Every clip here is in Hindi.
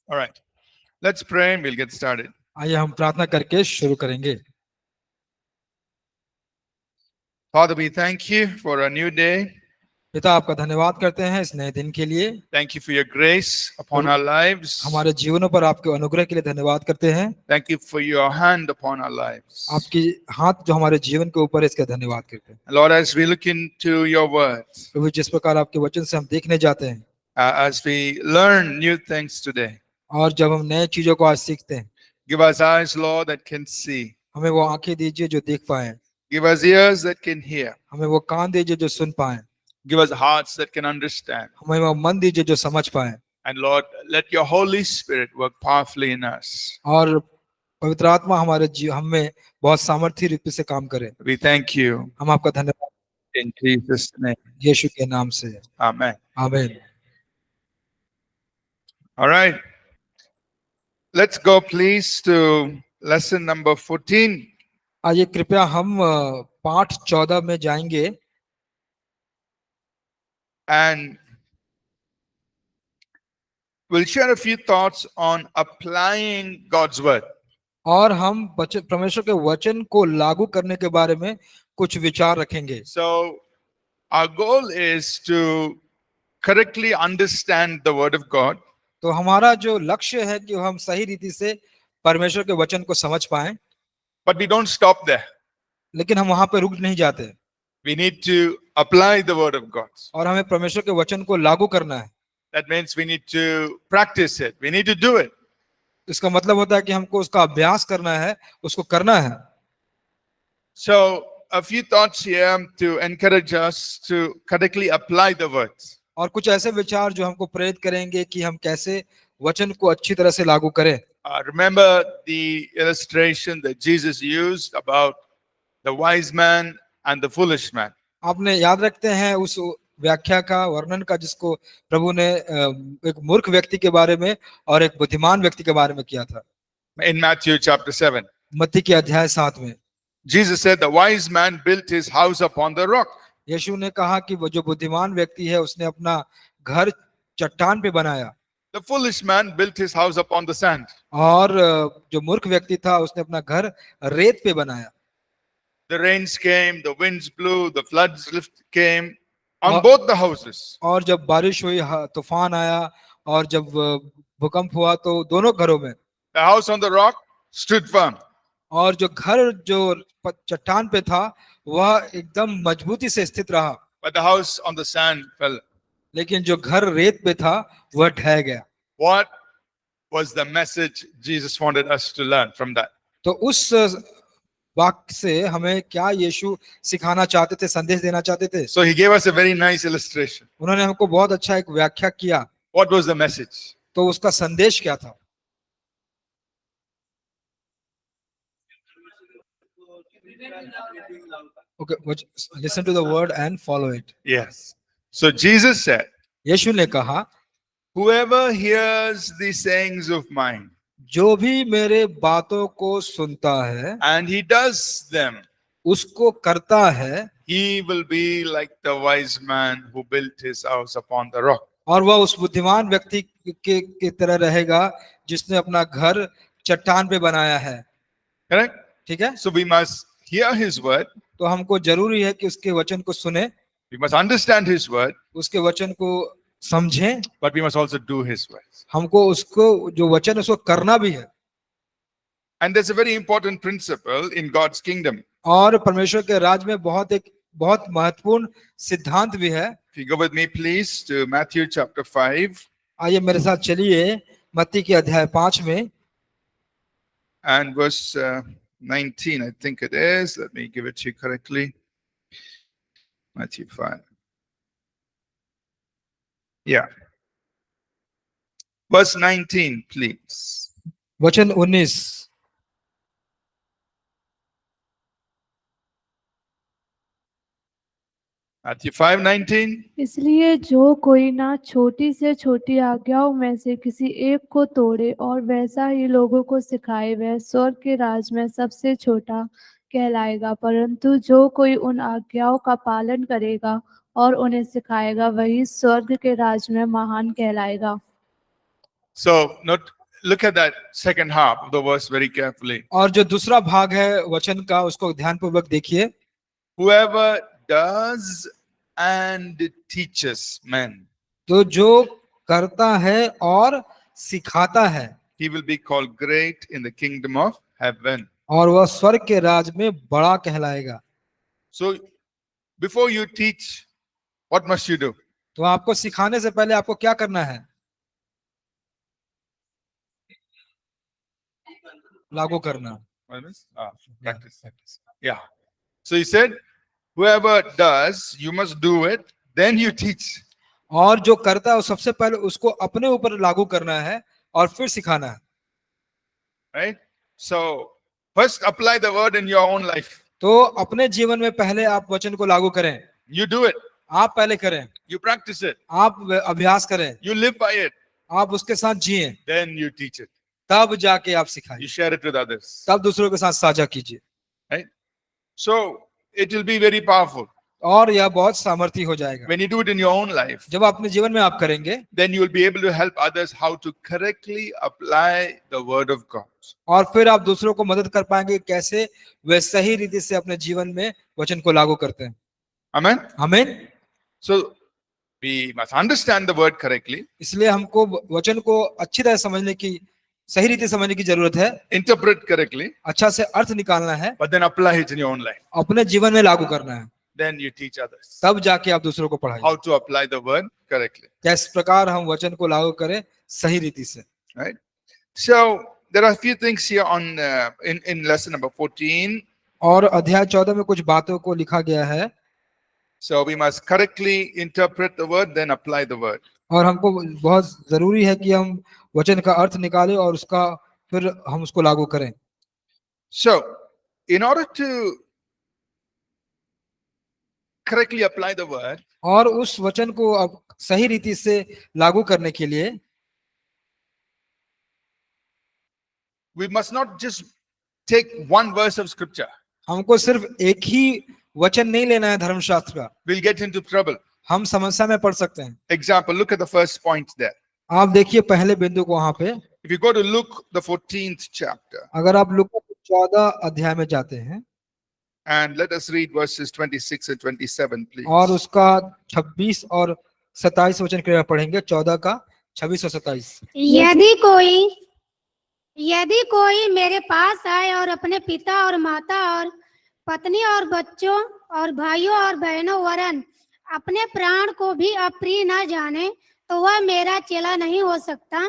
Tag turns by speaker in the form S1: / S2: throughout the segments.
S1: All right. Let's pray and we'll get started.
S2: आइए हम प्रार्थना करके शुरू करेंगे।
S1: Father, we thank you for a new day.
S2: पिता, आपका धन्यवाद करते हैं इस नए दिन के लिए।
S1: Thank you for your grace upon our lives.
S2: हमारे जीवनों पर आपके अनुग्रह के लिए धन्यवाद करते हैं।
S1: Thank you for your hand upon our lives.
S2: आपकी हाथ जो हमारे जीवन के ऊपर है, इसका धन्यवाद करते हैं।
S1: Lord, as we look into your words,
S2: प्रभु, जिस प्रकार आपके वचन से हम देखने जाते हैं
S1: as we learn new things today,
S2: और जब हम नए चीजों को आज सीखते हैं,
S1: give us eyes, Lord, that can see.
S2: हमें वो आंखें दीजिए जो देख पाए,
S1: Give us ears that can hear.
S2: हमें वो कान दीजिए जो सुन पाए,
S1: Give us hearts that can understand.
S2: हमें वो मन दीजिए जो समझ पाए,
S1: And Lord, let your Holy Spirit work powerfully in us.
S2: और पवित्र आत्मा हमारे हम में बहुत सामर्थ्य रूप से काम करे।
S1: We thank you
S2: हम आपका धन्यवाद
S1: in Jesus' name.
S2: यीशु के नाम से,
S1: Amen.
S2: आमीन।
S1: All right. Let's go, please, to lesson number 14.
S2: आइए कृपया हम पाठ 14 में जाएंगे
S1: And we'll share a few thoughts on applying God's word.
S2: और हम परमेश्वर के वचन को लागू करने के बारे में कुछ विचार रखेंगे।
S1: So, our goal is to correctly understand the word of God.
S2: तो हमारा जो लक्ष्य है कि हम सही रीति से परमेश्वर के वचन को समझ पाएं,
S1: But we don't stop there.
S2: लेकिन हम वहां पे रुक नहीं जाते
S1: We need to apply the word of God.
S2: और हमें परमेश्वर के वचन को लागू करना है।
S1: That means we need to practice it. We need to do it.
S2: इसका मतलब होता है कि हमको उसका अभ्यास करना है, उसको करना है।
S1: So, a few thoughts here to encourage us to correctly apply the words.
S2: और कुछ ऐसे विचार जो हमको प्रेरित करेंगे कि हम कैसे वचन को अच्छी तरह से लागू करें।
S1: Remember the illustration that Jesus used about the wise man and the foolish man.
S2: आपने याद रखते हैं उस व्याख्या का, वर्णन का, जिसको प्रभु ने एक मूर्ख व्यक्ति के बारे में और एक बुद्धिमान व्यक्ति के बारे में किया था।
S1: In Matthew chapter 7,
S2: मत्ती के अध्याय 7 में
S1: Jesus said the wise man built his house upon the rock.
S2: यीशु ने कहा कि वो जो बुद्धिमान व्यक्ति है उसने अपना घर चट्टान पे बनाया,
S1: The foolish man built his house upon the sand.
S2: और जो मूर्ख व्यक्ति था उसने अपना घर रेत पे बनाया।
S1: The rains came, the winds blew, the floods came on both the houses.
S2: और जब बारिश हुई, तूफान आया, और जब भूकंप हुआ तो दोनों घरों में।
S1: The house on the rock stood firm.
S2: और जो घर जो चट्टान पे था वह एकदम मजबूती से स्थित रहा,
S1: But the house on the sand fell.
S2: लेकिन जो घर रेत पे था वह ढह गया।
S1: What was the message Jesus wanted us to learn from that?
S2: तो उस वाक्य से हमें क्या यीशु सिखाना चाहते थे, संदेश देना चाहते थे?
S1: So he gave us a very nice illustration.
S2: उन्होंने हमको बहुत अच्छा एक व्याख्या किया।
S1: What was the message?
S2: तो उसका संदेश क्या था? Okay, listen to the word and follow it.
S1: Yes. So Jesus said,
S2: यीशु ने कहा,
S1: whoever hears the sayings of mine
S2: जो भी मेरे बातों को सुनता है
S1: and he does them,
S2: उसको करता है,
S1: he will be like the wise man who built his house upon the rock.
S2: और वह उस बुद्धिमान व्यक्ति के तरह रहेगा जिसने अपना घर चट्टान पे बनाया है।
S1: Correct?
S2: ठीक है?
S1: So we must hear his word.
S2: तो हमको जरूरी है कि उसके वचन को सुने,
S1: We must understand his word,
S2: उसके वचन को समझें,
S1: but we must also do his words.
S2: हमको उसको जो वचन उसको करना भी है।
S1: And there's a very important principle in God's kingdom.
S2: और परमेश्वर के राज में बहुत महत्वपूर्ण सिद्धांत भी है।
S1: If you go with me please to Matthew chapter 5.
S2: आइए मेरे साथ चलिए मत्ती के अध्याय 5 में
S1: And verse 19, I think it is. Let me give it to you correctly. Matthew 5. Yeah. Verse 19, please.
S2: वचन 19।
S1: Matthew 5:19.
S3: इसलिए जो कोई ना छोटी से छोटी आज्ञाओं में से किसी एक को तोड़े और वैसा ही लोगों को सिखाए, वह स्वर्ग के राज में सबसे छोटा कहलाएगा, परंतु जो कोई उन आज्ञाओं का पालन करेगा और उन्हें सिखाएगा, वही स्वर्ग के राज में महान कहलाएगा।
S1: So, look at that second half of the verse very carefully.
S2: और जो दूसरा भाग है वचन का उसको ध्यानपूर्वक देखिए।
S1: Whoever does and teaches men,
S2: तो जो करता है और सिखाता है
S1: he will be called great in the kingdom of heaven.
S2: और वह स्वर्ग के राज में बड़ा कहलाएगा।
S1: So, before you teach, what must you do?
S2: तो आपको सिखाने से पहले आपको क्या करना है? लागू करना।
S1: What is? Practice. Yeah. So he said, whoever does, you must do it, then you teach.
S2: और जो करता है वो सबसे पहले उसको अपने ऊपर लागू करना है और फिर सिखाना है।
S1: Right? So, first apply the word in your own life.
S2: तो अपने जीवन में पहले आप वचन को लागू करें।
S1: You do it.
S2: आप पहले करें,
S1: You practice it.
S2: आप अभ्यास करें,
S1: You live by it.
S2: आप उसके साथ जिए,
S1: Then you teach it.
S2: तब जाके आप
S1: You
S2: सिखाइए,
S1: share it with others.
S2: तब दूसरों के साथ साझा कीजिए
S1: Right? So, it will be very powerful.
S2: और यह बहुत सामर्थी हो जाएगा।
S1: When you do it in your own life,
S2: जब अपने जीवन में आप करेंगे
S1: then you will be able to help others how to correctly apply the word of God.
S2: और फिर आप दूसरों को मदद कर पाएंगे कैसे वे सही रीति से अपने जीवन में वचन को लागू करते हैं।
S1: Amen?
S2: आमीन।
S1: So, we must understand the word correctly,
S2: इसलिए हमको वचन को अच्छी तरह समझने की, सही रीति समझने की जरूरत है,
S1: interpret correctly,
S2: अच्छा से अर्थ निकालना है,
S1: but then apply it in your own life.
S2: अपने जीवन में लागू करना है,
S1: Then you teach others
S2: तब जाके आप दूसरों को पढ़ाइए
S1: how to apply the word correctly.
S2: किस प्रकार हम वचन को लागू करें सही रीति से।
S1: Right? So, there are a few things here on in lesson number 14.
S2: और अध्याय 14 में कुछ बातों को लिखा गया है।
S1: So, we must correctly interpret the word, then apply the word.
S2: और हमको बहुत जरूरी है कि हम वचन का अर्थ निकालें और उसका फिर हम उसको लागू करें।
S1: So, in order to correctly apply the word,
S2: और उस वचन को अब सही रीति से लागू करने के लिए
S1: we must not just take one verse of scripture.
S2: हमको सिर्फ एक ही वचन नहीं लेना है धर्मशास्त्र का,
S1: We'll get into trouble.
S2: हम समस्या में पड़ सकते हैं।
S1: Example, look at the first point there.
S2: आप देखिए पहले बिंदु को वहां पे,
S1: If you go to Luke, the 14th chapter,
S2: अगर आप लूका 14 अध्याय में जाते हैं
S1: and let us read verses 26 and 27, please.
S2: और उसका 26 और 27 वचन कृपया पढ़ेंगे। 14 का 26 और 27।
S4: यदि कोई मेरे पास आए और अपने पिता और माता और पत्नी और बच्चों और भाइयों और बहनों वरन अपने प्राण को भी अप्रिय न जाने तो वह मेरा चेला नहीं हो सकता।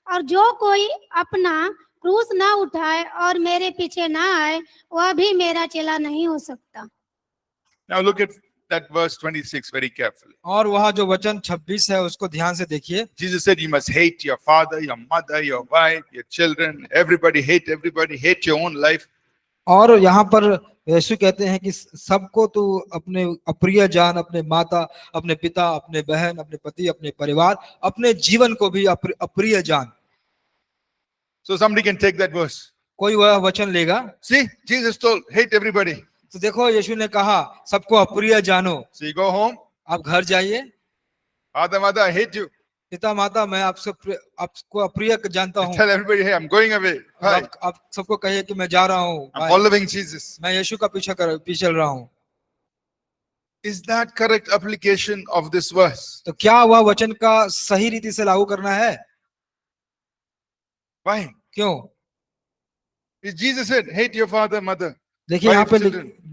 S4: और जो कोई अपना क्रूस ना उठाए और मेरे पीछे ना आए वह भी मेरा चेला नहीं हो सकता।
S1: Now look at that verse 26 very carefully.
S2: और वहाँ जो वचन 26 है उसको ध्यान से देखिए।
S1: Jesus said you must hate your father, your mother, your wife, your children, everybody, hate your own life.
S2: और यहाँ पर यीशु कहते हैं कि सबको तू अपने अप्रिय जान, अपने माता, अपने पिता, अपने बहन, अपने पति, अपने परिवार, अपने जीवन को भी अप्रिय जान।
S1: So somebody can take that verse.
S2: कोई वह वचन लेगा।
S1: See, Jesus told, hate everybody.
S2: तो देखो यीशु ने कहा सबको अप्रिय जानो।
S1: So you go home,
S2: आप घर जाइए,
S1: father, mother, I hate you.
S2: पिता माता मैं आपको अप्रिय जानता हूँ।
S1: Tell everybody, hey, I'm going away. Bye.
S2: आप सबको कहिए कि मैं जा रहा हूँ,
S1: I'm following Jesus.
S2: मैं यीशु का पीछे चल रहा हूँ।
S1: Is that correct application of this verse?
S2: तो क्या वह वचन का सही रीति से लागू करना है?
S1: Why?
S2: क्यों?
S1: Jesus said, hate your father, mother.
S2: देखिए यहाँ पे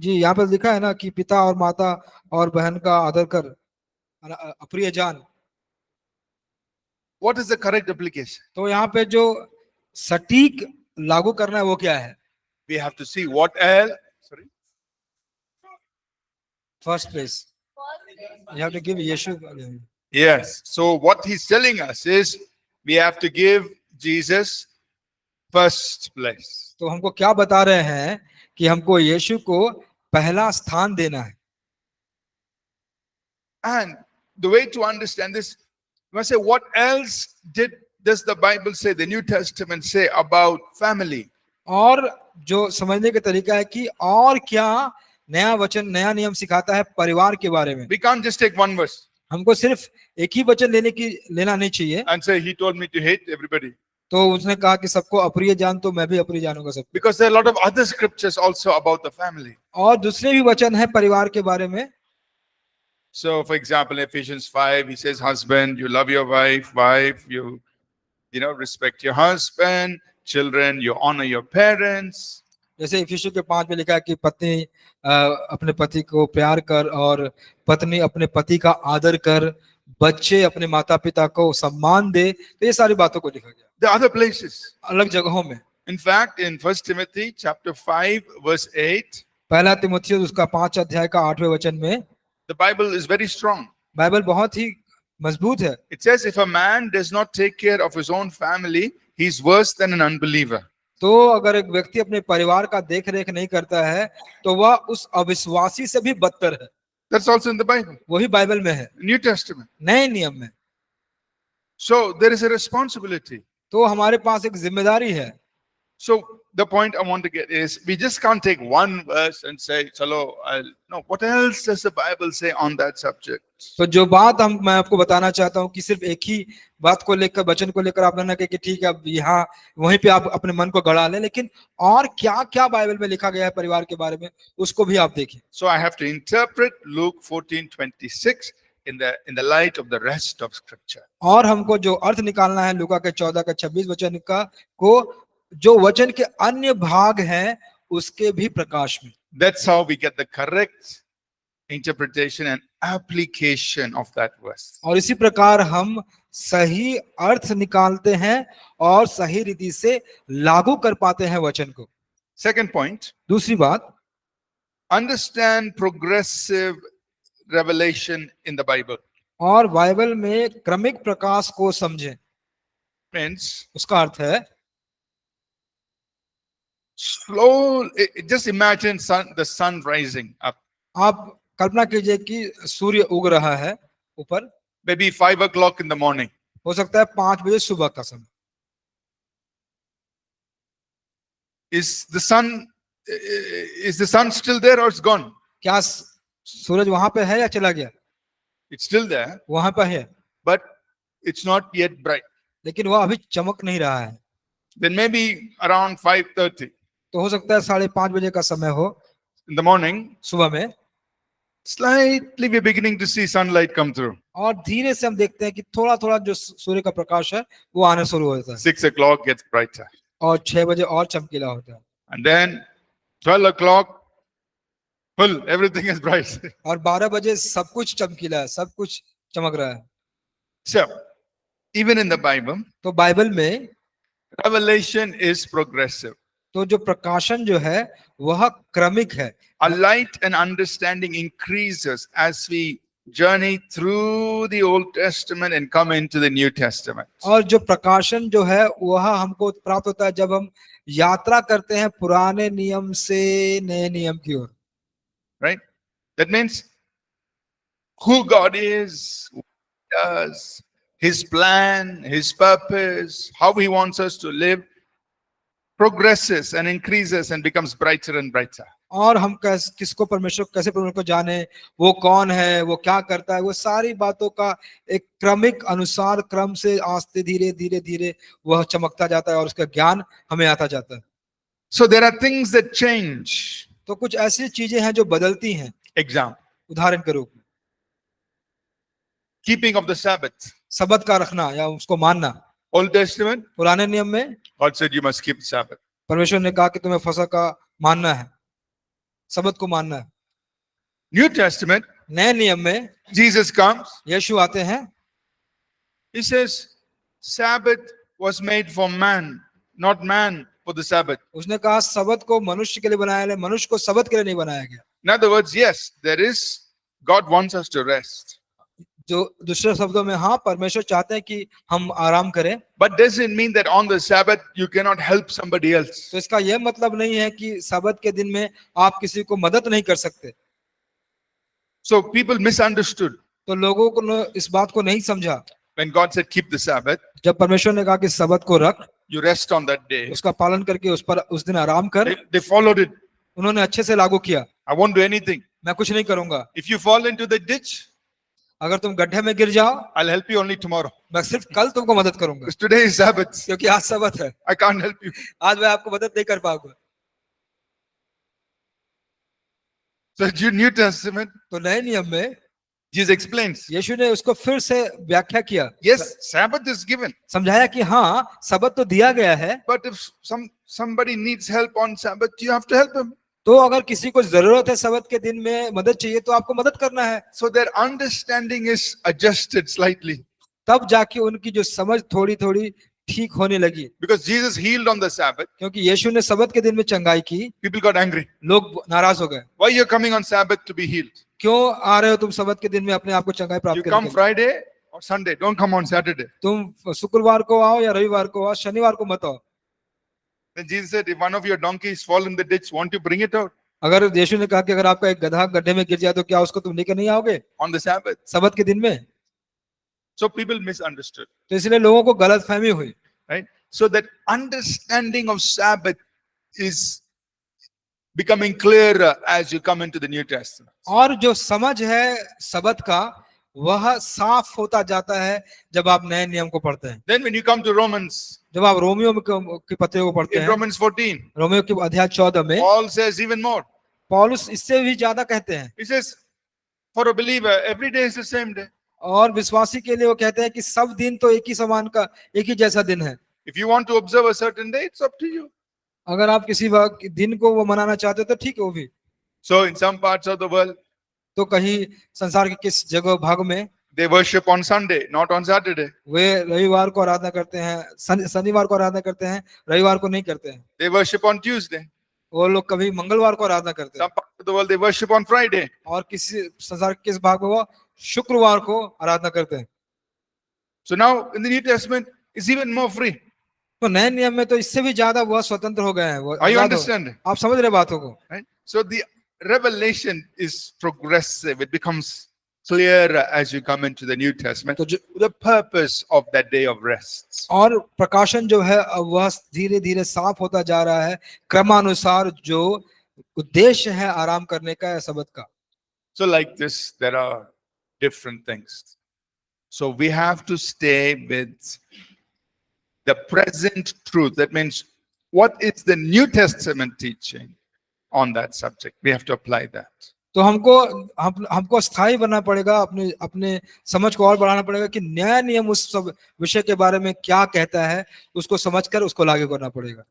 S2: यहाँ पे लिखा है ना कि पिता और माता और बहन का आदर कर, अप्रिय जान।
S1: What is the correct application?
S2: तो यहाँ पे जो सटीक लागू करना है वो क्या है?
S1: We have to see what else. Sorry.
S2: First place. You have to give Yeshu.
S1: Yes. So what he's telling us is we have to give Jesus first place.
S2: तो हमको क्या बता रहे हैं कि हमको यीशु को पहला स्थान देना है।
S1: And the way to understand this, you must say, what else does the Bible say, the New Testament say about family?
S2: और जो समझने का तरीका है कि और क्या नया वचन, नया नियम सिखाता है परिवार के बारे में।
S1: We can't just take one verse.
S2: हमको सिर्फ एक ही वचन लेना नहीं चाहिए।
S1: and say, He told me to hate everybody.
S2: तो उसने कहा कि सबको अप्रिय जान, तो मैं भी अप्रिय जानूंगा सबको।
S1: Because there are a lot of other scriptures also about the family.
S2: और दूसरे भी वचन है परिवार के बारे में।
S1: So, for example, Ephesians 5, he says, husband, you love your wife, you respect your husband, children, you honor your parents.
S2: जैसे इफिसियों के 5 में लिखा है कि पत्नी अपने पति को प्यार कर और पत्नी अपने पति का आदर कर, बच्चे अपने माता पिता को सम्मान दे। तो ये सारी बातों को लिखा गया
S1: The other places.
S2: अलग जगहों में।
S1: In fact, in 1 Timothy chapter 5, verse 8,
S2: पहला तिमुथियुस उसका 5 अध्याय का 8वें वचन में
S1: the Bible is very strong.
S2: Bible बहुत ही मजबूत है।
S1: It says, if a man does not take care of his own family, he's worse than an unbeliever.
S2: तो अगर एक व्यक्ति अपने परिवार का देख रेख नहीं करता है तो वह उस अविश्वासी से भी बदतर है।
S1: That's also in the Bible,
S2: वही बाइबल में है,
S1: New Testament.
S2: नए नियम में।
S1: So there is a responsibility.
S2: तो हमारे पास एक जिम्मेदारी है।
S1: So the point I want to get is, we just can't take one verse and say, chalo, no, what else does the Bible say on that subject?
S2: तो जो बात मैं आपको बताना चाहता हूँ कि सिर्फ एक ही बात को लेकर, वचन को लेकर आप ना कहे कि ठीक है अब यहाँ वहीं पे आप अपने मन को गड़ा लें, लेकिन और क्या क्या बाइबल में लिखा गया है परिवार के बारे में, उसको भी आप देखिए।
S1: So I have to interpret Luke 14:26 in the light of the rest of Scripture.
S2: और हमको जो अर्थ निकालना है लूका के 14 का 26 वचन का को, जो वचन के अन्य भाग हैं उसके भी प्रकाश में।
S1: That's how we get the correct interpretation and application of that verse.
S2: और इसी प्रकार हम सही अर्थ निकालते हैं और सही रीति से लागू कर पाते हैं वचन को।
S1: Second point,
S2: दूसरी बात,
S1: understand progressive revelation in the Bible.
S2: और बाइबल में क्रमिक प्रकाश को समझें।
S1: Friends,
S2: उसका अर्थ है
S1: just imagine the sun rising up.
S2: आप कल्पना कीजिए कि सूर्य उग रहा है ऊपर,
S1: Maybe 5 o'clock in the morning.
S2: हो सकता है 5 बजे सुबह का समय।
S1: Is the sun still there or it's gone?
S2: क्या सूरज वहां पे है या चला गया?
S1: It's still there,
S2: वहां पे है,
S1: but it's not yet bright.
S2: लेकिन वह अभी चमक नहीं रहा है।
S1: Then maybe around 5:30
S2: तो हो सकता है 5:30 बजे का समय हो
S1: in the morning,
S2: सुबह में,
S1: slightly we're beginning to see sunlight come through.
S2: और धीरे से हम देखते हैं कि थोड़ा थोड़ा जो सूर्य का प्रकाश है वो आने शुरू होता है,
S1: 6 o'clock gets brighter.
S2: और 6 बजे और चमकीला होता है,
S1: And then 12 o'clock, full, everything is bright.
S2: और 12 बजे सब कुछ चमकीला है, सब कुछ चमक रहा है।
S1: So, even in the Bible,
S2: तो बाइबल में
S1: revelation is progressive.
S2: तो जो प्रकाशन जो है वह क्रमिक है।
S1: Our light and understanding increases as we journey through the Old Testament and come into the New Testament.
S2: और जो प्रकाशन जो है वह हमको प्राप्त होता है जब हम यात्रा करते हैं पुराने नियम से नए नियम की ओर।
S1: Right? That means who God is, what He does, His plan, His purpose, how He wants us to live, progresses and increases and becomes brighter and brighter.
S2: और हम किसको परमेश्वर कैसे परमेश्वर को जाने, वो कौन है, वो क्या करता है, वो सारी बातों का एक क्रमिक अनुसार क्रम से आस्ते धीरे धीरे धीरे वह चमकता जाता है और उसका ज्ञान हमें आता जाता है।
S1: So there are things that change.
S2: तो कुछ ऐसी चीजें हैं जो बदलती हैं।
S1: Example,
S2: उदाहरण के रूप में
S1: keeping of the Sabbath.
S2: सबत का रखना या उसको मानना।
S1: Old Testament,
S2: पुराने नियम में
S1: God said you must keep the Sabbath.
S2: परमेश्वर ने कहा कि तुम्हें फसह का मानना है, सबत को मानना है।
S1: New Testament,
S2: नए नियम में
S1: Jesus comes.
S2: यीशु आते हैं,
S1: He says, Sabbath was made for man, not man for the Sabbath.
S2: उसने कहा सबत को मनुष्य के लिए बनाया है, मनुष्य को सबत के लिए नहीं बनाया गया।
S1: In other words, yes, God wants us to rest.
S2: जो दूसरे शब्दों में, हाँ, परमेश्वर चाहते हैं कि हम आराम करें,
S1: But doesn't mean that on the Sabbath you cannot help somebody else.
S2: तो इसका यह मतलब नहीं है कि सबत के दिन में आप किसी को मदद नहीं कर सकते।
S1: So people misunderstood.
S2: तो लोगों को इस बात को नहीं समझा।
S1: When God said keep the Sabbath,
S2: जब परमेश्वर ने कहा कि सबत को रख,
S1: you rest on that day.
S2: उसका पालन करके उस दिन आराम कर,
S1: They followed it.
S2: उन्होंने अच्छे से लागू किया।
S1: I won't do anything.
S2: मैं कुछ नहीं करूंगा।
S1: If you fall into the ditch,
S2: अगर तुम गड्ढे में गिर जाओ,
S1: I'll help you only tomorrow.
S2: मैं सिर्फ कल तुमको मदद करूंगा,
S1: Because today is Sabbath.
S2: क्योंकि आज सबत है,
S1: I can't help you.
S2: आज मैं आपको मदद नहीं कर पाऊंगा।
S1: So New Testament,
S2: तो नए नियम में
S1: Jesus explains.
S2: यीशु ने उसको फिर से व्याख्या किया,
S1: Yes, Sabbath is given.
S2: समझाया कि हाँ सबत तो दिया गया है,
S1: But if somebody needs help on Sabbath, you have to help him.
S2: तो अगर किसी को जरूरत है सबत के दिन में मदद चाहिए तो आपको मदद करना है।
S1: So their understanding is adjusted slightly.
S2: तब जाके उनकी जो समझ थोड़ी थोड़ी ठीक होने लगी,
S1: Because Jesus healed on the Sabbath,
S2: क्योंकि यीशु ने सबत के दिन में चंगाई की,
S1: people got angry.
S2: लोग नाराज हो गए।
S1: Why you're coming on Sabbath to be healed?
S2: क्यों आ रहे हो तुम सबत के दिन में अपने आप को चंगाई
S1: You
S2: प्राप्त
S1: come
S2: करने के लिए?
S1: Friday or Sunday. Don't come on Saturday.
S2: तुम शुक्रवार को आओ या रविवार को आओ, शनिवार को मत आओ।
S1: Then Jesus said, if one of your donkeys fall in the ditch, won't you bring it out
S2: अगर यीशु ने कहा कि अगर आपका एक गधा गड्ढे में गिर जाए तो क्या उसको तुम लेकर नहीं आओगे
S1: on the Sabbath?
S2: सबत के दिन में?
S1: So people misunderstood,
S2: तो इसलिए लोगों को गलतफहमी हुई।
S1: right? So that understanding of Sabbath is becoming clearer as you come into the New Testament.
S2: और जो समझ है सबत का वह साफ होता जाता है जब आप नए नियम को पढ़ते हैं।
S1: Then when you come to Romans,
S2: जब आप रोमियो के पत्र को पढ़ते
S1: in
S2: हैं,
S1: Romans 14,
S2: रोमियो के अध्याय 14 में
S1: Paul says even more.
S2: पौलुस इससे भी ज्यादा कहते हैं,
S1: He says, for a believer, every day is the same day.
S2: और विश्वासी के लिए वो कहते हैं कि सब दिन तो एक ही समान का एक ही जैसा दिन है।
S1: If you want to observe a certain day, it's up to you.
S2: अगर आप किसी दिन को वो मनाना चाहते हो तो ठीक है वो भी।
S1: So in some parts of the world,
S2: तो कहीं संसार के किस जगह भाग में
S1: they worship on Sunday, not on Saturday.
S2: वे रविवार को आराधना करते हैं, शनिवार को आराधना करते हैं, रविवार को नहीं करते हैं।
S1: They worship on Tuesday.
S2: वो लोग कभी मंगलवार को आराधना करते हैं,
S1: Some parts of the world, they worship on Friday.
S2: और किसी संसार के किस भाग में वो शुक्रवार को आराधना करते हैं।
S1: So now in the New Testament, it's even more free.
S2: तो नए नियम में तो इससे भी ज्यादा वह स्वतंत्र हो गए हैं, वो
S1: Are you
S2: आजाद हो।
S1: understanding?
S2: आप समझ रहे बातों को?
S1: Right? So the revelation is progressive. It becomes clearer as you come into the New Testament.
S2: तो जो
S1: The purpose of that day of rest.
S2: और प्रकाशन जो है वह धीरे धीरे साफ होता जा रहा है क्रमानुसार, जो उद्देश्य है आराम करने का या सबत का।
S1: So like this, there are different things. So we have to stay with the present truth. That means what is the New Testament teaching on that subject? We have to apply that.
S2: तो हमको स्थायी बनना पड़ेगा, अपने अपने समझ को और बढ़ाना पड़ेगा कि नया नियम उस सब विषय के बारे में क्या कहता है, उसको समझकर उसको लागू करना पड़ेगा।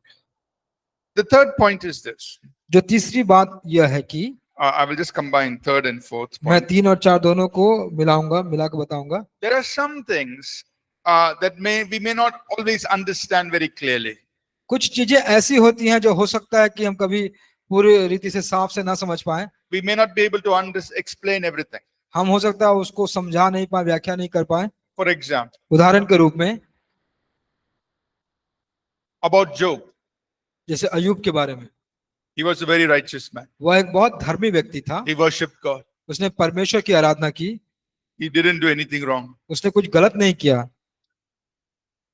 S1: The third point is this.
S2: जो तीसरी बात यह है कि
S1: I will just combine third and fourth
S2: मैं
S1: point.
S2: 3 और 4 दोनों को मिला के बताऊंगा।
S1: There are some things that we may not always understand very clearly.
S2: कुछ चीजें ऐसी होती हैं जो हो सकता है कि हम कभी पूरी रीति से साफ से ना समझ पाए।
S1: We may not be able to explain everything.
S2: हम हो सकता है उसको समझा नहीं पाए, व्याख्या नहीं कर पाए।
S1: For example,
S2: उदाहरण के रूप में
S1: about Job.
S2: जैसे अय्यूब के बारे में,
S1: He was a very righteous man.
S2: वह एक बहुत धर्मी व्यक्ति था,
S1: He worshipped God.
S2: उसने परमेश्वर की आराधना की,
S1: He didn't do anything wrong.
S2: उसने कुछ गलत नहीं किया।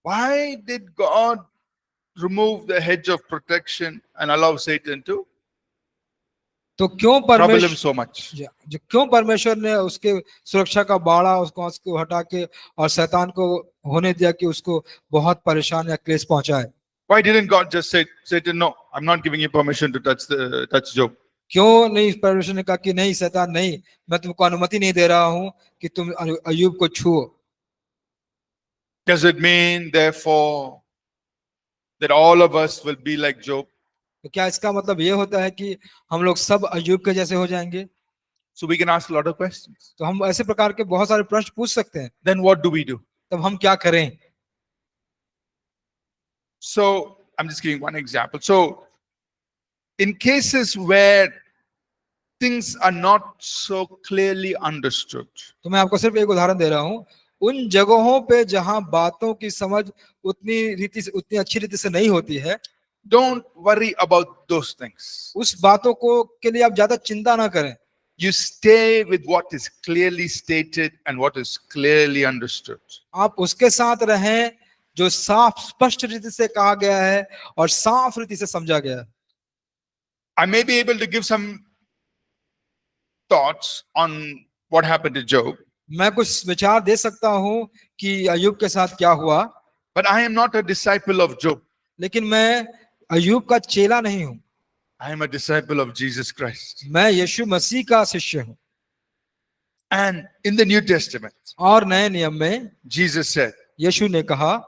S1: Why did God remove the hedge of protection and allow Satan to
S2: तो क्यों
S1: trouble him
S2: परमेश्वर
S1: so much?
S2: जो क्यों परमेश्वर ने उसके सुरक्षा का बाड़ा उसको हटा के और शैतान को होने दिया कि उसको बहुत परेशान या क्लेश पहुंचाए?
S1: Why didn't God just say, Satan, no, I'm not giving you permission to touch Job?
S2: क्यों नहीं परमेश्वर ने कहा कि नहीं शैतान नहीं, मैं तुमको अनुमति नहीं दे रहा हूं कि तुम अय्यूब को छुओ?
S1: Does it mean, therefore, that all of us will be like Job?
S2: तो क्या इसका मतलब ये होता है कि हम लोग सब अय्यूब के जैसे हो जाएंगे?
S1: So we can ask a lot of questions.
S2: तो हम ऐसे प्रकार के बहुत सारे प्रश्न पूछ सकते हैं।
S1: Then what do we do?
S2: तब हम क्या करें?
S1: So I'm just giving one example. So in cases where things are not so clearly understood,
S2: तो मैं आपको सिर्फ एक उदाहरण दे रहा हूं, उन जगहों पे जहां बातों की समझ उतनी अच्छी रीति से नहीं होती है,
S1: don't worry about those things.
S2: उस बातों को के लिए आप ज्यादा चिंता ना करें।
S1: You stay with what is clearly stated and what is clearly understood.
S2: आप उसके साथ रहें जो साफ स्पष्ट रीति से कहा गया है और साफ रीति से समझा गया है।
S1: I may be able to give some thoughts on what happened to Job.
S2: मैं कुछ विचार दे सकता हूं कि अय्यूब के साथ क्या हुआ,
S1: but I am not a disciple of Job.
S2: लेकिन मैं अय्यूब का चेला नहीं हूं,
S1: I am a disciple of Jesus Christ.
S2: मैं यीशु मसीह का शिष्य हूं।
S1: And in the New Testament,
S2: और नए नियम में
S1: Jesus said
S2: यीशु ने कहा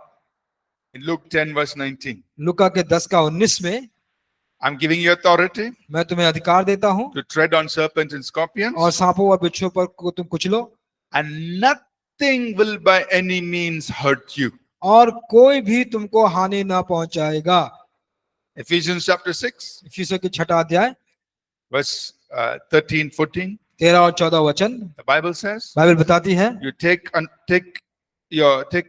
S1: in Luke 10 verse 19,
S2: लूका के 10:19 में,
S1: I'm giving you authority
S2: मैं तुम्हें अधिकार देता हूं
S1: to tread on serpents and scorpions,
S2: और सांपों और बिच्छुओं पर को तुम कुचलो,
S1: and nothing will by any means hurt you.
S2: और कोई भी तुमको हानि ना पहुंचाएगा।
S1: Ephesians chapter 6
S2: इफिसियों के 6 अध्याय
S1: verse 13, 14,
S2: 13 और 14 वचन,
S1: the Bible says,
S2: बाइबल बताती है,
S1: you take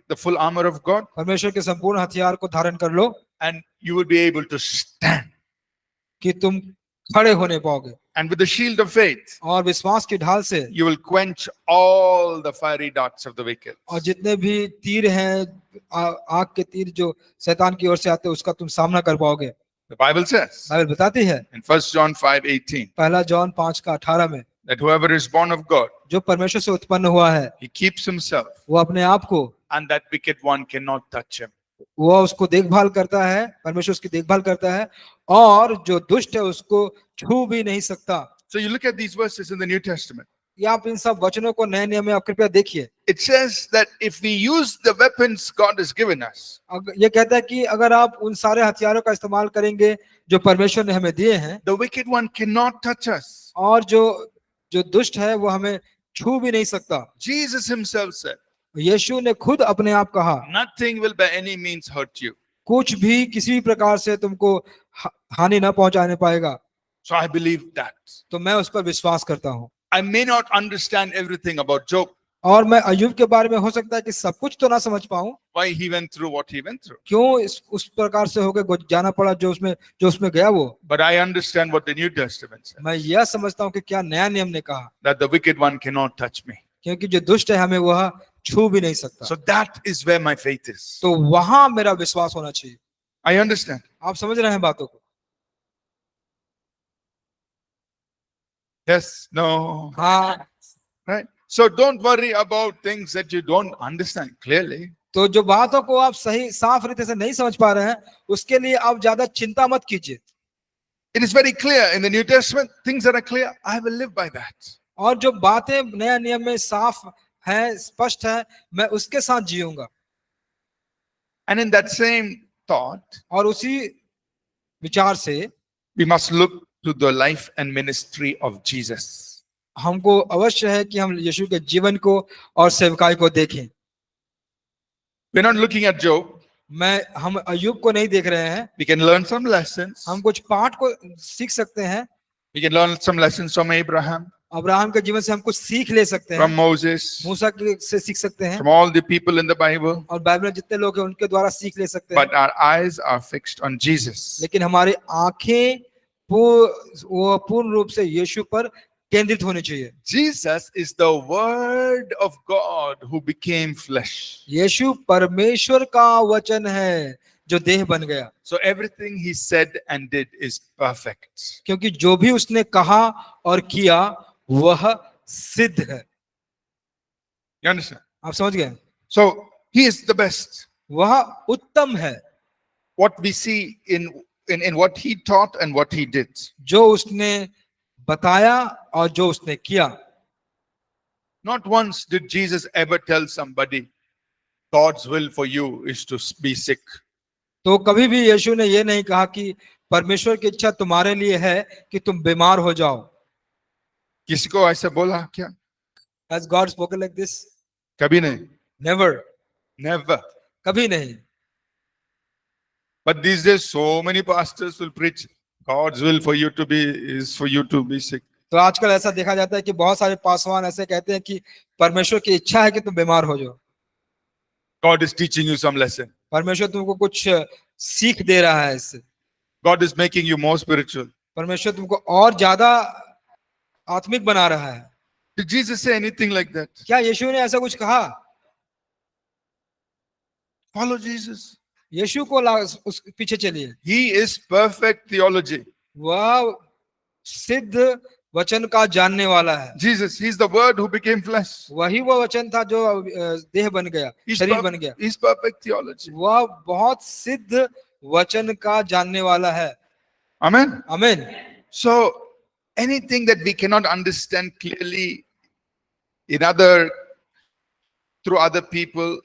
S1: the full armor of God,
S2: परमेश्वर के संपूर्ण हथियार को धारण कर लो
S1: and you will be able to stand.
S2: कि तुम खड़े होने पाओगे,
S1: And with the shield of faith,
S2: और विश्वास की ढाल से
S1: you will quench all the fiery darts of the wicked.
S2: और जितने भी तीर हैं, आग के तीर जो शैतान की ओर से आते हैं, उसका तुम सामना कर पाओगे।
S1: The Bible says
S2: बाइबल बताती है
S1: in 1 John 5:18
S2: पहला जॉन 5:18 में,
S1: that whoever is born of God,
S2: जो परमेश्वर से उत्पन्न हुआ है
S1: he keeps himself,
S2: वो अपने आप को,
S1: and that wicked one cannot touch him.
S2: वो उसको देखभाल करता है, परमेश्वर उसकी देखभाल करता है, और जो दुष्ट है उसको छू भी नहीं सकता।
S1: So you look at these verses in the New Testament.
S2: ये आप इन सब वचनों को नए नियम में आप कृपया देखिए।
S1: It says that if we use the weapons God has given us,
S2: ये कहता है कि अगर आप उन सारे हथियारों का इस्तेमाल करेंगे जो परमेश्वर ने हमें दिए हैं,
S1: the wicked one cannot touch us.
S2: और जो दुष्ट है वो हमें छू भी नहीं सकता।
S1: Jesus himself said,
S2: यीशु ने खुद अपने आप कहा,
S1: nothing will by any means hurt you.
S2: कुछ भी किसी भी प्रकार से तुमको हानि ना पहुंचाने पाएगा।
S1: So I believe that.
S2: तो मैं उस पर विश्वास करता हूँ।
S1: I may not understand everything about Job,
S2: और मैं अय्यूब के बारे में हो सकता है कि सब कुछ तो ना समझ पाऊं,
S1: why he went through what he went through.
S2: क्यों उस प्रकार से होकर जाना पड़ा जो उसमें गया वो।
S1: But I understand what the New Testament says,
S2: मैं यह समझता हूँ कि क्या नया नियम ने कहा,
S1: that the wicked one cannot touch me.
S2: क्योंकि जो दुष्ट है हमें वह छू भी नहीं सकता।
S1: So that is where my faith is.
S2: तो वहां मेरा विश्वास होना चाहिए।
S1: I understand.
S2: आप समझ रहे हैं बातों को?
S1: Yes, no.
S2: हाँ।
S1: Right? So don't worry about things that you don't understand clearly.
S2: तो जो बातों को आप सही साफ रीति से नहीं समझ पा रहे हैं, उसके लिए आप ज्यादा चिंता मत कीजिए।
S1: It is very clear in the New Testament, things that are clear, I will live by that.
S2: और जो बातें नया नियम में साफ है, स्पष्ट है, मैं उसके साथ जीऊंगा।
S1: And in that same thought,
S2: और उसी विचार से
S1: we must look to the life and ministry of Jesus.
S2: हमको अवश्य है कि हम यीशु के जीवन को और सेवकाई को देखें।
S1: We're not looking at Job.
S2: हम अय्यूब को नहीं देख रहे हैं।
S1: We can learn some lessons.
S2: हम कुछ पाठ को सीख सकते हैं।
S1: We can learn some lessons from Abraham,
S2: Abraham के जीवन से हम कुछ सीख ले सकते हैं,
S1: from Moses,
S2: मूसा से सीख सकते हैं,
S1: from all the people in the Bible.
S2: और बाइबल में जितने लोग हैं उनके द्वारा सीख ले सकते हैं।
S1: But our eyes are fixed on Jesus.
S2: लेकिन हमारी आंखें वो पूर्ण रूप से यीशु पर केंद्रित होनी चाहिए।
S1: Jesus is the Word of God who became flesh.
S2: यीशु परमेश्वर का वचन है जो देह बन गया।
S1: So everything he said and did is perfect.
S2: क्योंकि जो भी उसने कहा और किया वह सिद्ध है।
S1: You understand?
S2: आप समझ गए?
S1: So he is the best.
S2: वह उत्तम है।
S1: What we see in what he taught and what he did.
S2: जो उसने बताया और जो उसने किया।
S1: Not once did Jesus ever tell somebody, God's will for you is to be sick.
S2: तो कभी भी यीशु ने यह नहीं कहा कि परमेश्वर की इच्छा तुम्हारे लिए है कि तुम बीमार हो जाओ।
S1: किसी को ऐसा बोला क्या?
S2: Has God spoken like this?
S1: कभी नहीं.
S2: Never.
S1: Never.
S2: कभी नहीं।
S1: But these days so many pastors will preach God's will for you to be is for you to be sick.
S2: तो आजकल ऐसा देखा जाता है कि बहुत सारे पासवान ऐसे कहते हैं कि परमेश्वर की इच्छा है कि तुम बीमार हो जाओ।
S1: God is teaching you some lesson.
S2: परमेश्वर तुमको कुछ सीख दे रहा है इससे।
S1: God is making you more spiritual.
S2: परमेश्वर तुमको और ज्यादा आत्मिक बना रहा है।
S1: Did Jesus say anything like that?
S2: क्या यीशु ने ऐसा कुछ कहा?
S1: Follow Jesus.
S2: यीशु को उस पीछे चलिए।
S1: He is perfect theology.
S2: वह सिद्ध वचन का जानने वाला है।
S1: Jesus, he's the word who became flesh.
S2: वही वो वचन था जो देह बन गया, शरीर बन गया।
S1: He's perfect theology.
S2: वह बहुत सिद्ध वचन का जानने वाला है।
S1: Amen.
S2: आमीन।
S1: So anything that we cannot understand clearly through other people,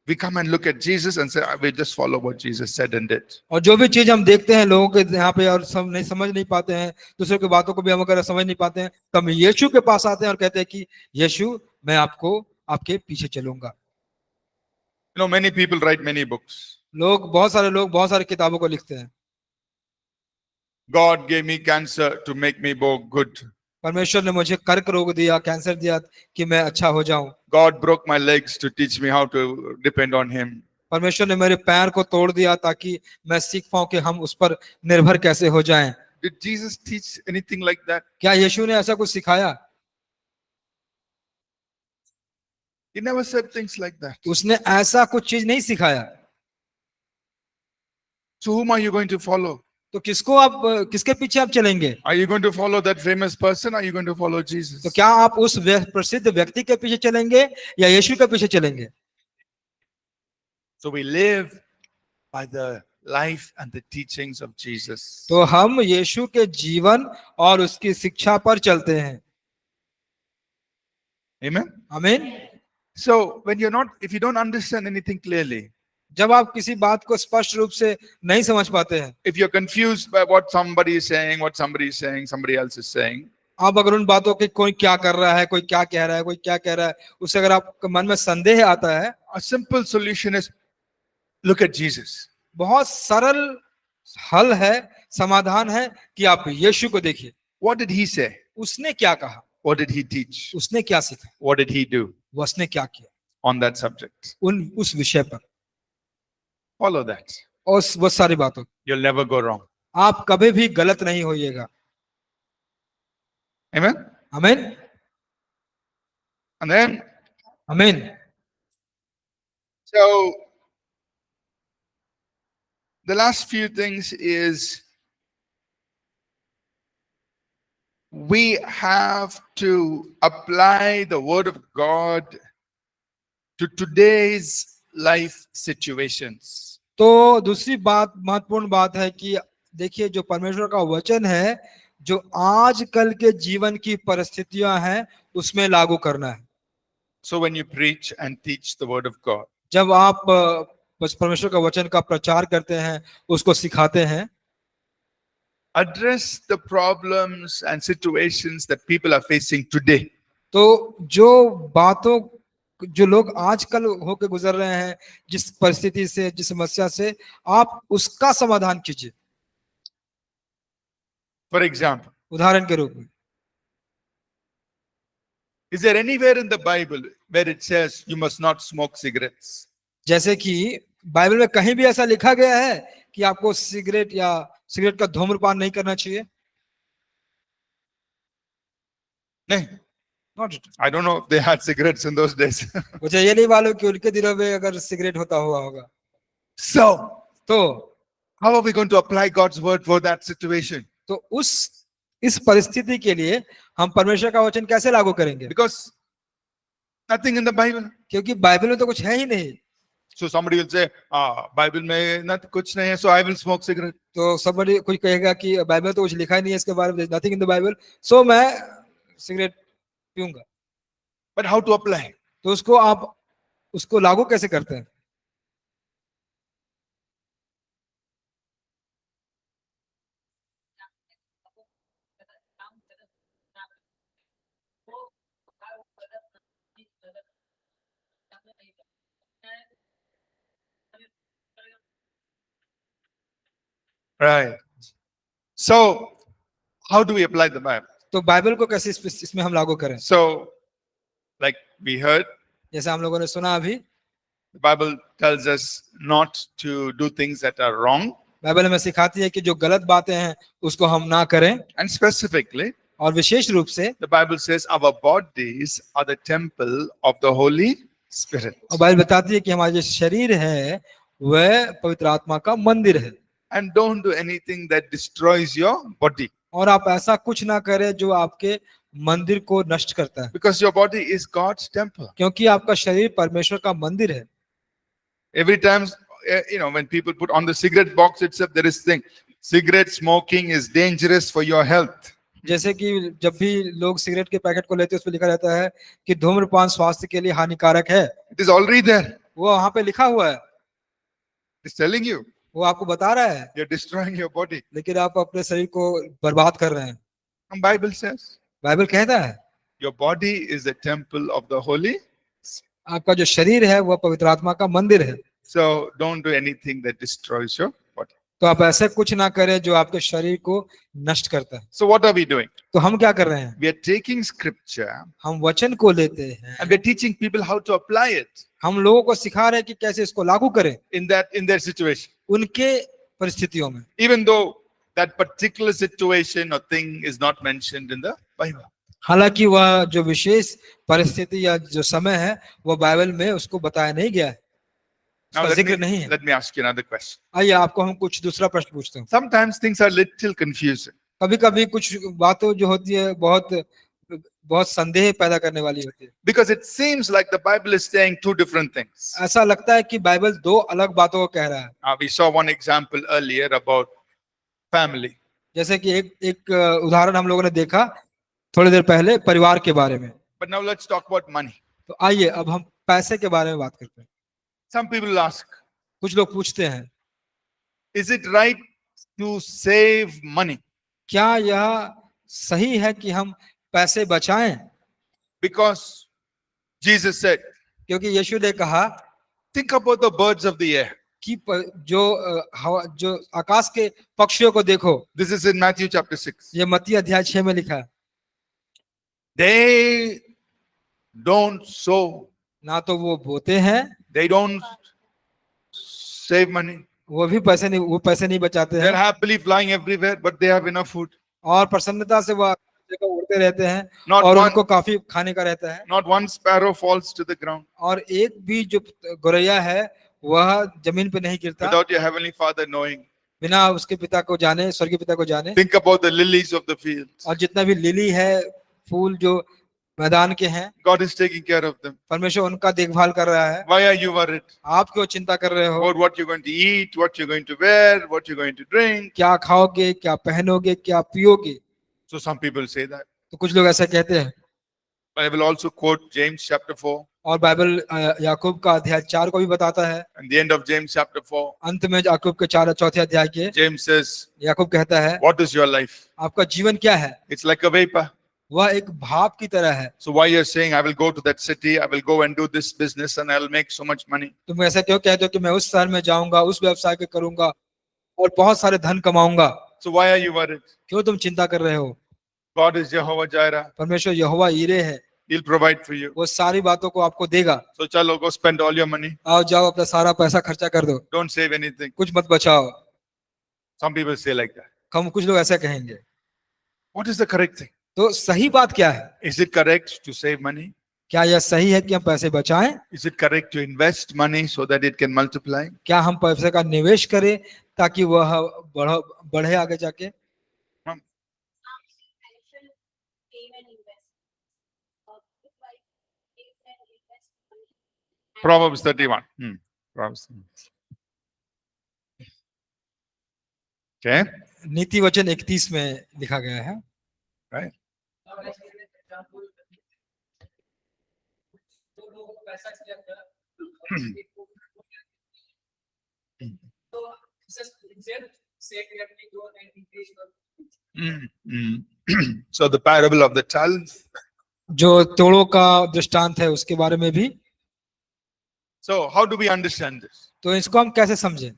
S1: we come and look at Jesus and say, we just follow what Jesus said and did.
S2: और जो भी चीज हम देखते हैं लोगों के यहाँ पे और समझ नहीं पाते हैं, दूसरों की बातों को भी हम अगर समझ नहीं पाते हैं, तो हम यीशु के पास आते हैं और कहते हैं कि यीशु, मैं आपके पीछे चलूंगा।
S1: You know, many people write many books.
S2: बहुत सारे किताबों को लिखते हैं।
S1: God gave me cancer to make me more good.
S2: परमेश्वर ने मुझे कर्क रोग दिया, कैंसर दिया कि मैं अच्छा हो जाऊं।
S1: God broke my legs to teach me how to depend on Him.
S2: परमेश्वर ने मेरे पैर को तोड़ दिया ताकि मैं सीख पाऊं कि हम उस पर निर्भर कैसे हो जाएं।
S1: Did Jesus teach anything like that?
S2: क्या यीशु ने ऐसा कुछ सिखाया?
S1: He never said things like that.
S2: उसने ऐसा कुछ चीज नहीं सिखाया।
S1: So whom are you going to follow?
S2: तो किसके पीछे आप चलेंगे?
S1: Are you going to follow that famous person? Or are you going to follow Jesus?
S2: तो क्या आप उस प्रसिद्ध व्यक्ति के पीछे चलेंगे या यीशु के पीछे चलेंगे?
S1: So we live by the life and the teachings of Jesus.
S2: तो हम यीशु के जीवन और उसकी शिक्षा पर चलते हैं।
S1: Amen.
S2: आमीन।
S1: So if you don't understand anything clearly,
S2: जब आप किसी बात को स्पष्ट रूप से नहीं समझ पाते हैं,
S1: if you're confused by what somebody is saying, somebody else is saying,
S2: आप अगर उन बातों के कोई क्या कर रहा है, कोई क्या कह रहा है, कोई क्या कह रहा है, उससे अगर आपके मन में संदेह आता है,
S1: a simple solution is look at Jesus.
S2: बहुत सरल हल है, समाधान है कि आप यीशु को देखिए।
S1: What did he say?
S2: उसने क्या कहा?
S1: What did he teach?
S2: उसने क्या सीखा?
S1: What did he do
S2: उसने क्या किया
S1: on that subject?
S2: उस विषय पर?
S1: Follow that.
S2: और वो सारी बातों,
S1: You'll never go wrong.
S2: आप कभी भी गलत नहीं होइएगा।
S1: Amen.
S2: आमीन।
S1: And then,
S2: आमीन।
S1: so the last few things is we have to apply the word of God to today's life situations.
S2: तो दूसरी बात, महत्वपूर्ण बात है कि देखिए, जो परमेश्वर का वचन है, जो आजकल के जीवन की परिस्थितियां हैं, उसमें लागू करना है।
S1: So when you preach and teach the word of God,
S2: जब आप परमेश्वर का वचन का प्रचार करते हैं, उसको सिखाते हैं,
S1: address the problems and situations that people are facing today.
S2: तो जो लोग आजकल होके गुजर रहे हैं, जिस परिस्थिति से, जिस समस्या से, आप उसका समाधान कीजिए।
S1: For example,
S2: उदाहरण के रूप में,
S1: is there anywhere in the Bible where it says you must not smoke cigarettes?
S2: जैसे कि बाइबल में कहीं भी ऐसा लिखा गया है कि आपको सिगरेट का धूम्रपान नहीं करना चाहिए?
S1: नहीं.
S2: Not at all.
S1: I don't know if they had cigarettes in those days.
S2: मुझे ये नहीं मालूम कि उनके दिनों में अगर सिगरेट होता हुआ होगा।
S1: So,
S2: तो
S1: how are we going to apply God's word for that situation?
S2: तो इस परिस्थिति के लिए हम परमेश्वर का वचन कैसे लागू करेंगे?
S1: Because nothing in the Bible.
S2: क्योंकि बाइबल में तो कुछ है ही नहीं।
S1: So somebody will say, Bible में कुछ नहीं है, so I will smoke cigarette.
S2: तो somebody कुछ कहेगा कि बाइबल में तो कुछ लिखा ही नहीं है इसके बारे में, nothing in the Bible, so मैं cigarette पीऊंगा।
S1: But how to apply?
S2: तो उसको लागू कैसे करते हैं?
S1: Right. So, how do we apply the Bible?
S2: तो बाइबल को कैसे इसमें हम लागू करें?
S1: So, like we heard,
S2: जैसे हम लोगों ने सुना अभी,
S1: the Bible tells us not to do things that are wrong.
S2: Bible हमें सिखाती है कि जो गलत बातें हैं उसको हम ना करें।
S1: And specifically,
S2: और विशेष रूप से
S1: the Bible says our bodies are the temple of the Holy Spirit.
S2: और बाइबल बताती है कि हमारा जो शरीर है वह पवित्र आत्मा का मंदिर है।
S1: And don't do anything that destroys your body.
S2: और आप ऐसा कुछ ना करें जो आपके मंदिर को नष्ट करता है,
S1: because your body is God's temple.
S2: क्योंकि आपका शरीर परमेश्वर का मंदिर है।
S1: Every time, when people put on the cigarette box itself, there is thing, cigarette smoking is dangerous for your health.
S2: जैसे कि जब भी लोग सिगरेट के पैकेट को लेते हैं उस पर लिखा रहता है कि धूम्रपान स्वास्थ्य के लिए हानिकारक है।
S1: It is already there.
S2: वो वहां पे लिखा हुआ है,
S1: It's telling you
S2: वो आपको बता रहा है,
S1: you're destroying your body.
S2: लेकिन आप अपने शरीर को बर्बाद कर रहे हैं।
S1: And Bible says
S2: बाइबल कहता है
S1: your body is the temple of the Holy.
S2: आपका जो शरीर है वह पवित्र आत्मा का मंदिर है।
S1: So don't do anything that destroys your body.
S2: तो आप ऐसे कुछ ना करें जो आपके शरीर को नष्ट करता है।
S1: So what are we doing?
S2: तो हम क्या कर रहे हैं?
S1: We are taking scripture
S2: हम वचन को लेते हैं,
S1: and we're teaching people how to apply it
S2: हम लोगों को सिखा रहे हैं कि कैसे इसको लागू करें
S1: in their situation.
S2: उनके परिस्थितियों में,
S1: Even though that particular situation or thing is not mentioned in the Bible.
S2: हालांकि वह जो विशेष परिस्थिति या जो समय है वह बाइबल में उसको बताया नहीं गया है,
S1: Now
S2: उसका जिक्र नहीं है।
S1: let me ask you another question.
S2: आइए आपको हम कुछ दूसरा प्रश्न पूछते हैं।
S1: Sometimes things are little confusing.
S2: कभी कभी कुछ बातों जो होती है बहुत संदेह पैदा करने वाली होती है,
S1: Because it seems like the Bible is saying two different things.
S2: ऐसा लगता है कि बाइबल दो अलग बातों को कह रहा है।
S1: We saw one example earlier about family.
S2: जैसे कि एक उदाहरण हम लोगों ने देखा थोड़ी देर पहले परिवार के बारे में।
S1: But now let's talk about money.
S2: तो आइए अब हम पैसे के बारे में बात करते हैं।
S1: Some people ask,
S2: कुछ लोग पूछते हैं,
S1: is it right to save money?
S2: क्या यह सही है कि हम पैसे बचाएं?
S1: Because Jesus said,
S2: क्योंकि यीशु ने कहा
S1: think about the birds of the air.
S2: कि जो आकाश के पक्षियों को देखो।
S1: This is in Matthew chapter 6.
S2: ये मत्ती अध्याय 6 में लिखा है।
S1: They don't sow.
S2: ना तो वो बोते हैं,
S1: They don't save money.
S2: वो पैसे नहीं बचाते
S1: They're
S2: हैं,
S1: happily flying everywhere, but they have enough food.
S2: और प्रसन्नता से वह जगह उड़ते रहते हैं
S1: Not
S2: और
S1: one-
S2: उनको काफी खाने का रहता है,
S1: Not one sparrow falls to the ground
S2: और एक भी जो गौरैया है वह जमीन पे नहीं गिरता
S1: without your heavenly Father knowing.
S2: बिना उसके पिता को जाने, स्वर्गीय पिता को जाने।
S1: Think about the lilies of the field.
S2: और जितना भी लिली है, फूल जो मैदान के हैं,
S1: God is taking care of them.
S2: परमेश्वर उनका देखभाल कर रहा है।
S1: Why are you worried
S2: आप क्यों चिंता कर रहे हो?
S1: about what you're going to eat, what you're going to wear, what you're going to drink?
S2: क्या खाओगे, क्या पहनोगे, क्या पियोगे?
S1: So some people say that.
S2: तो कुछ लोग ऐसा कहते हैं।
S1: I will also quote James chapter 4.
S2: और बाइबल याकूब का अध्याय 4 को भी बताता है।
S1: At the end of James chapter 4,
S2: अंत में याकूब के 4 अध्याय के
S1: James says,
S2: याकूब कहता है,
S1: what is your life?
S2: आपका जीवन क्या है?
S1: It's like a vapor.
S2: वह एक भाप की तरह है।
S1: So why you're saying, I will go to that city, I will go and do this business and I'll make so much money.
S2: तुम ऐसा क्यों कहते हो कि मैं उस शहर में जाऊंगा, उस व्यवसाय को करूंगा और बहुत सारे धन कमाऊंगा?
S1: So why are you worried?
S2: क्यों तुम चिंता कर रहे हो?
S1: God is Jehovah Jireh.
S2: परमेश्वर यहोवा ईरे है,
S1: He'll provide for you.
S2: वो सारी बातों को आपको देगा।
S1: So chalo, go spend all your money.
S2: आओ जाओ अपना सारा पैसा खर्चा कर दो,
S1: Don't save anything.
S2: कुछ मत बचाओ।
S1: Some people say like that.
S2: कुछ लोग ऐसा कहेंगे।
S1: What is the correct thing?
S2: तो सही बात क्या है?
S1: Is it correct to save money?
S2: क्या यह सही है कि हम पैसे बचाएं?
S1: Is it correct to invest money so that it can multiply?
S2: क्या हम पैसे का निवेश करें ताकि वह बढ़े आगे जाके?
S1: Proverbs 31. Proverbs. Okay.
S2: नीति वचन 31 में लिखा गया है।
S1: Right. So the parable of the talents.
S2: जो तोड़ों का दृष्टांत है उसके बारे में भी।
S1: So how do we understand this?
S2: तो इसको हम कैसे समझें?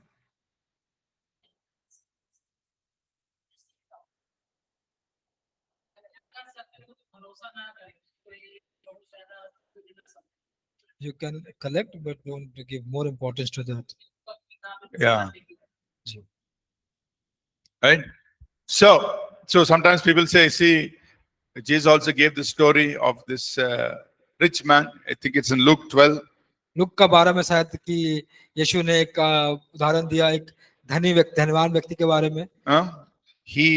S2: You can collect, but don't give more importance to that.
S1: Yeah. Right. So sometimes people say, see, Jesus also gave the story of this rich man. I think it's in Luke 12.
S2: Look का 12 में शायद कि यीशु ने एक उदाहरण दिया एक धनवान व्यक्ति के बारे में।
S1: He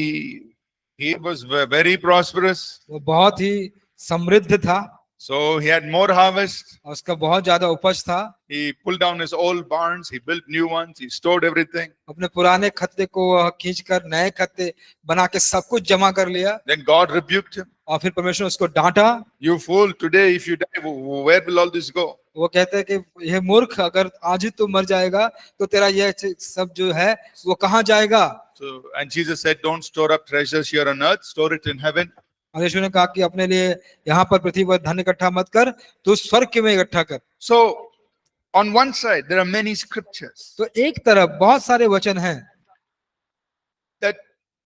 S1: He was very prosperous.
S2: वो बहुत ही समृद्ध था
S1: So he had more harvest.
S2: और उसका बहुत ज्यादा उपज था।
S1: He pulled down his old barns. He built new ones. He stored everything.
S2: अपने पुराने खत्ते को वह खींचकर नए खत्ते बना के सब कुछ जमा कर लिया
S1: Then God rebuked him.
S2: और फिर परमेश्वर ने उसको डांटा।
S1: You fool, today if you die, where will all this go?
S2: वो कहते हैं कि यह मूर्ख, अगर आज ही तू मर जाएगा तो तेरा यह सब जो है वो कहाँ जाएगा।
S1: So, and Jesus said, don't store up treasures here on earth, store it in heaven.
S2: और यीशु ने कहा कि अपने लिए यहाँ पर पृथ्वी पर धन इकट्ठा मत कर, तू स्वर्ग में इकट्ठा कर।
S1: So, on one side, there are many scriptures
S2: तो एक तरफ बहुत सारे वचन हैं
S1: that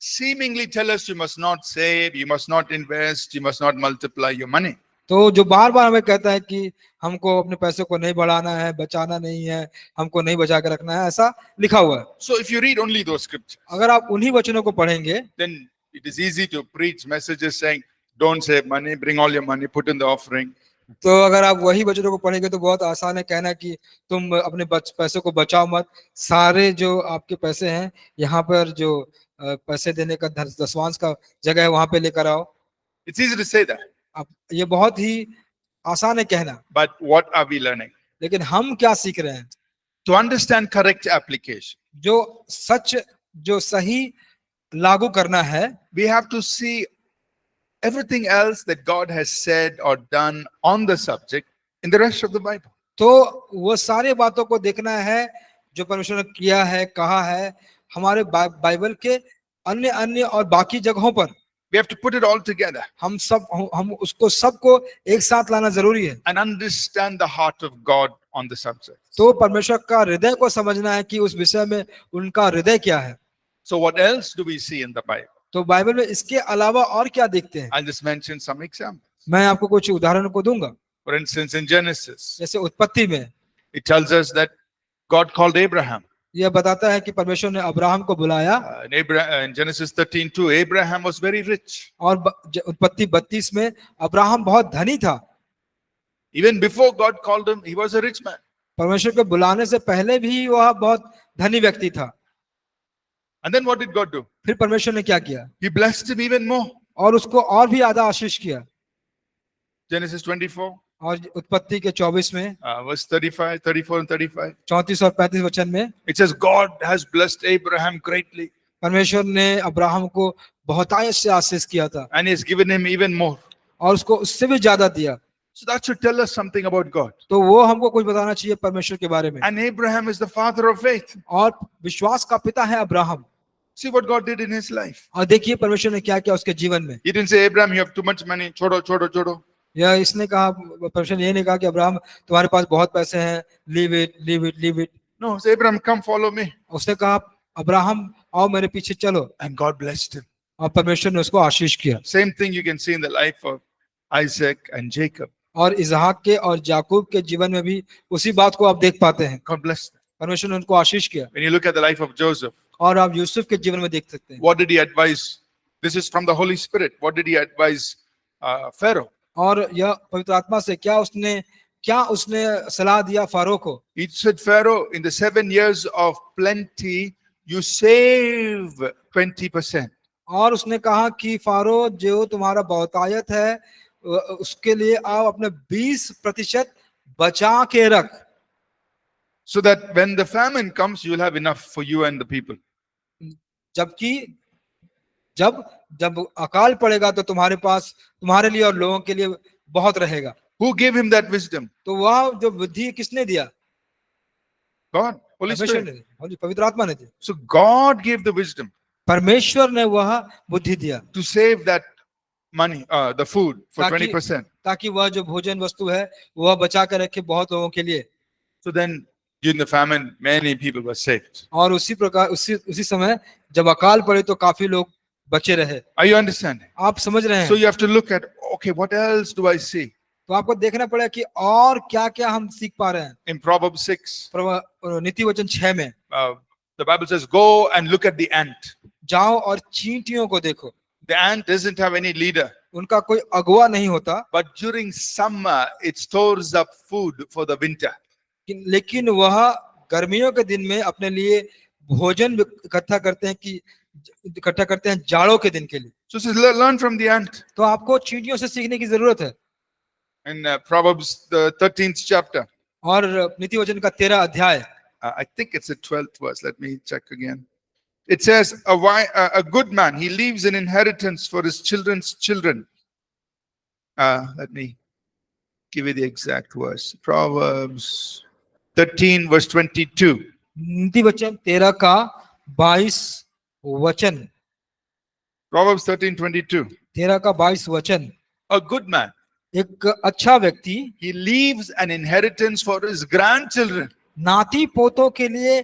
S1: seemingly tell us you must not save, you must not invest, you must not multiply your money.
S2: तो जो बार बार हमें कहता है कि हमको अपने पैसे को नहीं बढ़ाना है, बचाना नहीं है, हमको नहीं बचा के रखना है, ऐसा लिखा हुआ है।
S1: So, if you read only those scriptures,
S2: अगर आप उन्हीं वचनों को पढ़ेंगे
S1: then it is easy to preach messages saying, don't save money, bring all your money, put in the offering.
S2: तो अगर आप वही वचनों को पढ़ेंगे तो बहुत आसान है कहना कि तुम अपने पैसों को बचाओ मत, सारे जो आपके पैसे हैं यहाँ पर जो पैसे देने का दशवांश का जगह है वहां पे लेकर आओ।
S1: It's easy to say that.
S2: अब ये बहुत ही आसान है कहना,
S1: But what are we learning?
S2: लेकिन हम क्या सीख रहे हैं?
S1: To understand correct application,
S2: जो सच जो सही लागू करना है,
S1: we have to see everything else that God has said or done on the subject in the rest of the Bible.
S2: तो वो सारे बातों को देखना है जो परमेश्वर ने किया है, कहा है हमारे बाइबल के अन्य अन्य और बाकी जगहों पर।
S1: We have to put it all together
S2: हम उसको सबको एक साथ लाना जरूरी है
S1: and understand the heart of God on the subject.
S2: तो परमेश्वर का हृदय को समझना है कि उस विषय में उनका हृदय क्या है।
S1: So what else do we see in the Bible?
S2: तो बाइबल में इसके अलावा और क्या देखते हैं?
S1: I'll just mention some examples.
S2: मैं आपको कुछ उदाहरण को दूंगा।
S1: For instance, in Genesis,
S2: जैसे उत्पत्ति में
S1: it tells us that God called Abraham.
S2: यह बताता है कि परमेश्वर ने अब्राहम को बुलाया।
S1: In Genesis 13:2, Abraham was very rich.
S2: और उत्पत्ति 32 में अब्राहम बहुत धनी था।
S1: Even before God called him, he was a rich man.
S2: परमेश्वर के बुलाने से पहले भी वह बहुत धनी व्यक्ति था।
S1: And then what did God do?
S2: फिर परमेश्वर ने क्या किया?
S1: He blessed him even more.
S2: और उसको और भी ज्यादा आशीष किया।
S1: Genesis 24,
S2: और उत्पत्ति के 24 में
S1: verse 34 and 35.
S2: 34 और 35 वचन में
S1: It says, God has blessed Abraham greatly
S2: परमेश्वर ने अब्राहम को बहुतायत से आशीष किया था
S1: and he has given him even more.
S2: और उसको उससे भी ज्यादा दिया।
S1: So that should tell us something about God.
S2: तो वो हमको कुछ बताना चाहिए परमेश्वर के बारे में।
S1: And Abraham is the father of faith.
S2: और विश्वास का पिता है Abraham.
S1: See what God did in his life.
S2: और देखिए परमेश्वर ने क्या किया उसके जीवन में।
S1: He didn't say, Abraham, you have too much money. Chodo, chodo, chodo.
S2: या इसने कहा, परमेश्वर ने ये नहीं कहा कि अब्राहम तुम्हारे पास बहुत पैसे हैं, leave it leave it leave it.
S1: No, say, Abraham, come follow me.
S2: उसने कहा अब्राहम आओ मेरे पीछे चलो।
S1: And God blessed him.
S2: और परमेश्वर ने उसको आशीष किया।
S1: Same thing you can see in the life of Isaac and Jacob.
S2: और इसहाक के और याकूब के जीवन में भी उसी बात को आप देख पाते हैं।
S1: God blessed them.
S2: परमेश्वर ने उनको आशीष किया।
S1: When you look at the life of Joseph,
S2: और आप यूसुफ के जीवन में देख सकते हैं।
S1: what did he advise? This is from the Holy Spirit. What did he advise Pharaoh?
S2: और यह पवित्र आत्मा से क्या उसने सलाह दिया फारो को?
S1: He said, Pharaoh, in the 7 years of plenty, you save 20%.
S2: और उसने कहा कि फारो जो तुम्हारा बहुतायत है उसके लिए आप अपने 20% बचा के रख।
S1: So that when the famine comes, you will have enough for you and the people.
S2: जबकि जब अकाल पड़ेगा तो तुम्हारे पास तुम्हारे लिए और लोगों के लिए बहुत रहेगा।
S1: Who gave him that wisdom?
S2: तो वह जो बुद्धि किसने दिया?
S1: God, Holy
S2: परमेश्वर
S1: Spirit.
S2: ने, पवित्र आत्मा ने दी।
S1: So God gave the wisdom
S2: परमेश्वर ने वह बुद्धि दिया
S1: to save that money, the food for
S2: ताकि-
S1: 20%.
S2: ताकि वह जो भोजन वस्तु है वह बचा कर रखे बहुत लोगों के लिए।
S1: So then during the famine, many people were saved.
S2: और उसी प्रकार उसी समय जब अकाल पड़े तो काफी लोग बचे रहे।
S1: Are you understanding?
S2: आप समझ रहे हैं?
S1: So you have to look at, okay, what else do I see?
S2: तो आपको देखना पड़ेगा कि और क्या क्या हम सीख पा रहे हैं।
S1: In Proverbs 6,
S2: नीति वचन 6 में
S1: the Bible says, go and look at the ant.
S2: जाओ और चींटियों को देखो।
S1: The ant doesn't have any leader,
S2: उनका कोई अगुवा नहीं होता,
S1: but during summer, it stores up food for the winter.
S2: लेकिन वह गर्मियों के दिन में अपने लिए भोजन इकट्ठा करते हैं जाड़ों के दिन के लिए।
S1: So says, learn from the ant.
S2: तो आपको चींटियों से सीखने की जरूरत है।
S1: In Proverbs, the 13th chapter,
S2: और नीति वचन का 13 अध्याय,
S1: I think it's the 12th verse. Let me check again. It says, a good man, he leaves an inheritance for his children's children. Let me give you the exact verse. Proverbs 13, verse 22.
S2: नीति वचन 13 का 22 वचन,
S1: Proverbs 13:22.
S2: 13 का 22 वचन।
S1: A good man,
S2: एक अच्छा व्यक्ति
S1: he leaves an inheritance for his grandchildren.
S2: नाती पोतों के लिए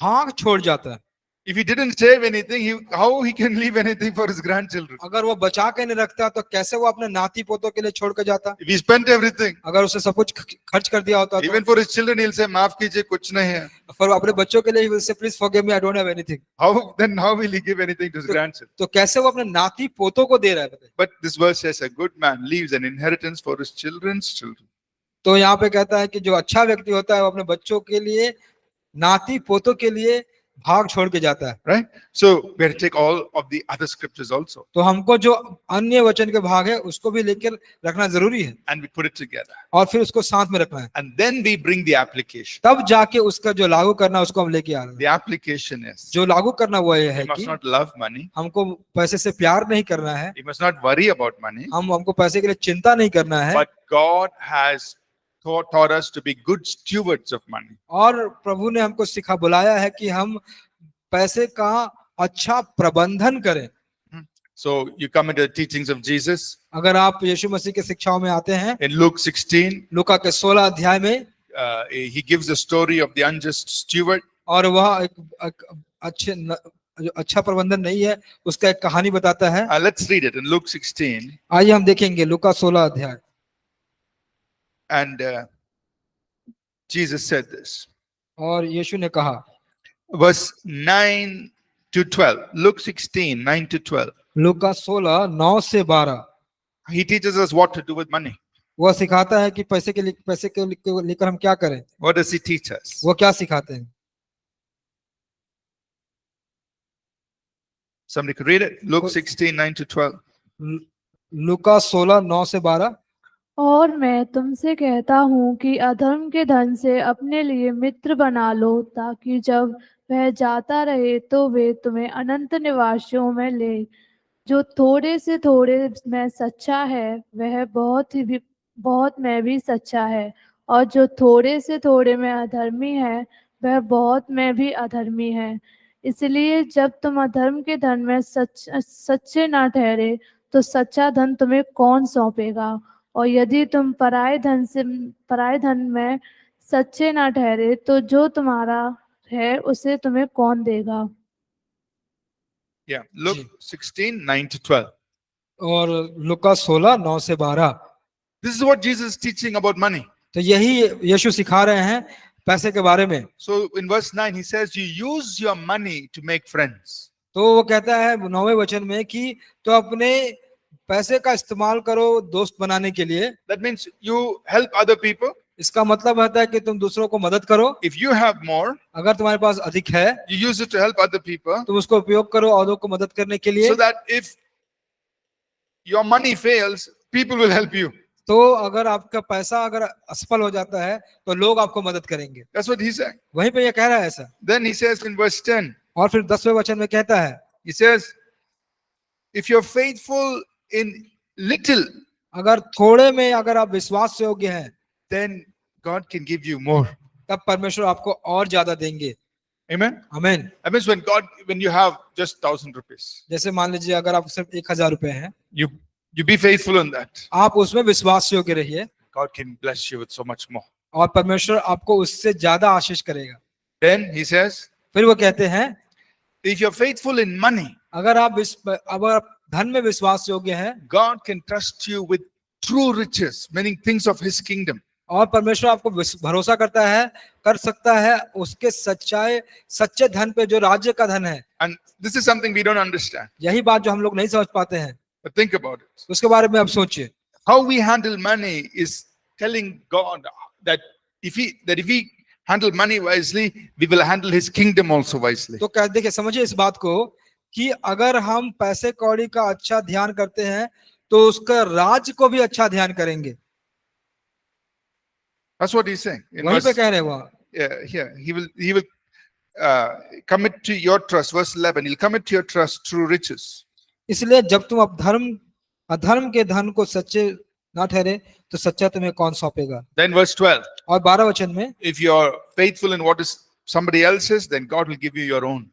S2: भाग छोड़ जाता है।
S1: If he didn't save anything, how he can leave anything for his grandchildren?
S2: अगर वो बचा के नहीं रखता तो कैसे वो अपने नाती पोतों के लिए छोड़ के जाता?
S1: If he spent everything,
S2: अगर उसे सब कुछ खर्च कर दिया होता तो
S1: even for his children, he'll say, "Maaf kijiye, kuch nahi hai."
S2: फिर अपने बच्चों के लिए से please forgive me, I don't have anything.
S1: How will he give anything to his grandchildren?
S2: तो कैसे वो अपने नाती पोतों को दे रहा है? बताइए।
S1: But this verse says, a good man leaves an inheritance for his children's children.
S2: तो यहाँ पे कहता है कि जो अच्छा व्यक्ति होता है वो अपने बच्चों के लिए, नाती पोतों के लिए भाग छोड़ के जाता है।
S1: Right? So we have to take all of the other scriptures also,
S2: तो हमको जो अन्य वचन के भाग है उसको भी लेकर रखना जरूरी है
S1: and we put it together.
S2: और फिर उसको साथ में रखना है,
S1: And then we bring the application.
S2: तब जाके उसका जो लागू करना है उसको हम लेके आ रहे हैं।
S1: The application is,
S2: जो लागू करना वो ये है
S1: we must
S2: कि
S1: not love money.
S2: हमको पैसे से प्यार नहीं करना है,
S1: We must not worry about money.
S2: हमको पैसे के लिए चिंता नहीं करना है,
S1: But God has taught us to be good stewards of money.
S2: और प्रभु ने हमको बुलाया है कि हम पैसे का अच्छा प्रबंधन करें।
S1: So you come into the teachings of Jesus
S2: अगर आप यीशु मसीह के शिक्षाओं में आते हैं,
S1: in Luke 16,
S2: लूका के 16 अध्याय में,
S1: he gives the story of the unjust steward.
S2: और वह एक जो अच्छा प्रबंधन नहीं है उसका एक कहानी बताता है।
S1: Let's read it in Luke 16.
S2: आइए हम देखेंगे लूका 16 अध्याय।
S1: And Jesus said this.
S2: और यीशु ने कहा,
S1: Verse 9 to 12. Luke 16, 9 to 12.
S2: लूका 16 9 से 12।
S1: He teaches us what to do with money.
S2: वह सिखाता है कि पैसे के लेकर हम क्या करें।
S1: What does he teach us?
S2: वो क्या सिखाते हैं?
S1: Somebody could read it. Luke 16, 9 to 12.
S2: लूका 16 9 से 12।
S3: और मैं तुमसे कहता हूँ कि अधर्म के धन से अपने लिए मित्र बना लो, ताकि जब वह जाता रहे तो वे तुम्हें अनंत निवासियों में ले। जो थोड़े से थोड़े में सच्चा है वह बहुत में भी सच्चा है, और जो थोड़े से थोड़े में अधर्मी है वह बहुत में भी अधर्मी है। इसलिए जब तुम अधर्म के धन में सच्चे ना ठहरे तो सच्चा धन तुम्हें कौन सौंपेगा, और यदि तुम पराये धन में सच्चे ना ठहरे तो जो तुम्हारा है उसे तुम्हें कौन देगा।
S1: Yeah. Luke 16, 9 to 12.
S2: और लूका 16 9 से 12।
S1: This is what Jesus is teaching about money.
S2: तो यही यीशु सिखा रहे हैं पैसे के बारे में।
S1: So in verse 9, he says, you use your money to make friends.
S2: तो वो कहता है 9वें वचन में कि तो अपने पैसे का इस्तेमाल करो दोस्त बनाने के लिए।
S1: That means you help other people.
S2: इसका मतलब होता है कि तुम दूसरों को मदद करो।
S1: If you have more,
S2: अगर तुम्हारे पास अधिक है,
S1: you use it to help other people.
S2: तुम उसको उपयोग करो औरों को मदद करने के लिए।
S1: So that if your money fails, people will help you.
S2: तो अगर आपका पैसा अगर असफल हो जाता है तो लोग आपको मदद करेंगे।
S1: That's what he's saying.
S2: वहीं पे ये कह रहा है ऐसा।
S1: Then he says in verse 10,
S2: और फिर 10वें वचन में कहता है,
S1: he says, if you're faithful in little,
S2: अगर थोड़े में अगर आप विश्वास योग्य हैं,
S1: then God can give you more.
S2: तब परमेश्वर आपको और ज्यादा देंगे।
S1: Amen.
S2: आमीन।
S1: That means when you have just 1,000 rupees,
S2: जैसे मान लीजिए अगर आप सिर्फ 1000 रुपए हैं,
S1: you be faithful in that.
S2: आप उसमें विश्वास योग्य रहिए,
S1: God can bless you with so much more.
S2: और परमेश्वर आपको उससे ज्यादा आशीष करेगा।
S1: Then he says,
S2: फिर वो कहते हैं,
S1: if you're faithful in money,
S2: अगर आप धन में विश्वास योग्य हैं,
S1: God can trust you with true riches, meaning things of his kingdom.
S2: और परमेश्वर आपको भरोसा कर सकता है उसके सच्चे धन पे जो राज्य का धन है।
S1: And this is something we don't understand.
S2: यही बात जो हम लोग नहीं समझ पाते हैं।
S1: But think about it.
S2: उसके बारे में आप सोचिए।
S1: How we handle money is telling God that if we handle money wisely, we will handle his kingdom also wisely.
S2: तो देखिए समझिए इस बात को कि अगर हम पैसे कौड़ी का अच्छा ध्यान करते हैं तो उसका राज्य को भी अच्छा ध्यान करेंगे।
S1: That's what he's saying. In
S2: वहीं पे
S1: verse,
S2: कह रहे हैं वहाँ।
S1: here, he will commit to your trust. Verse 11, he'll commit to your trust through riches.
S2: इसलिए जब तुम अधर्म के धन को सच्चे ना ठहरे तो सच्चा तुम्हें कौन सौंपेगा।
S1: Then verse 12,
S2: और 12 वचन में,
S1: if you're faithful in what is somebody else's, then God will give you your own.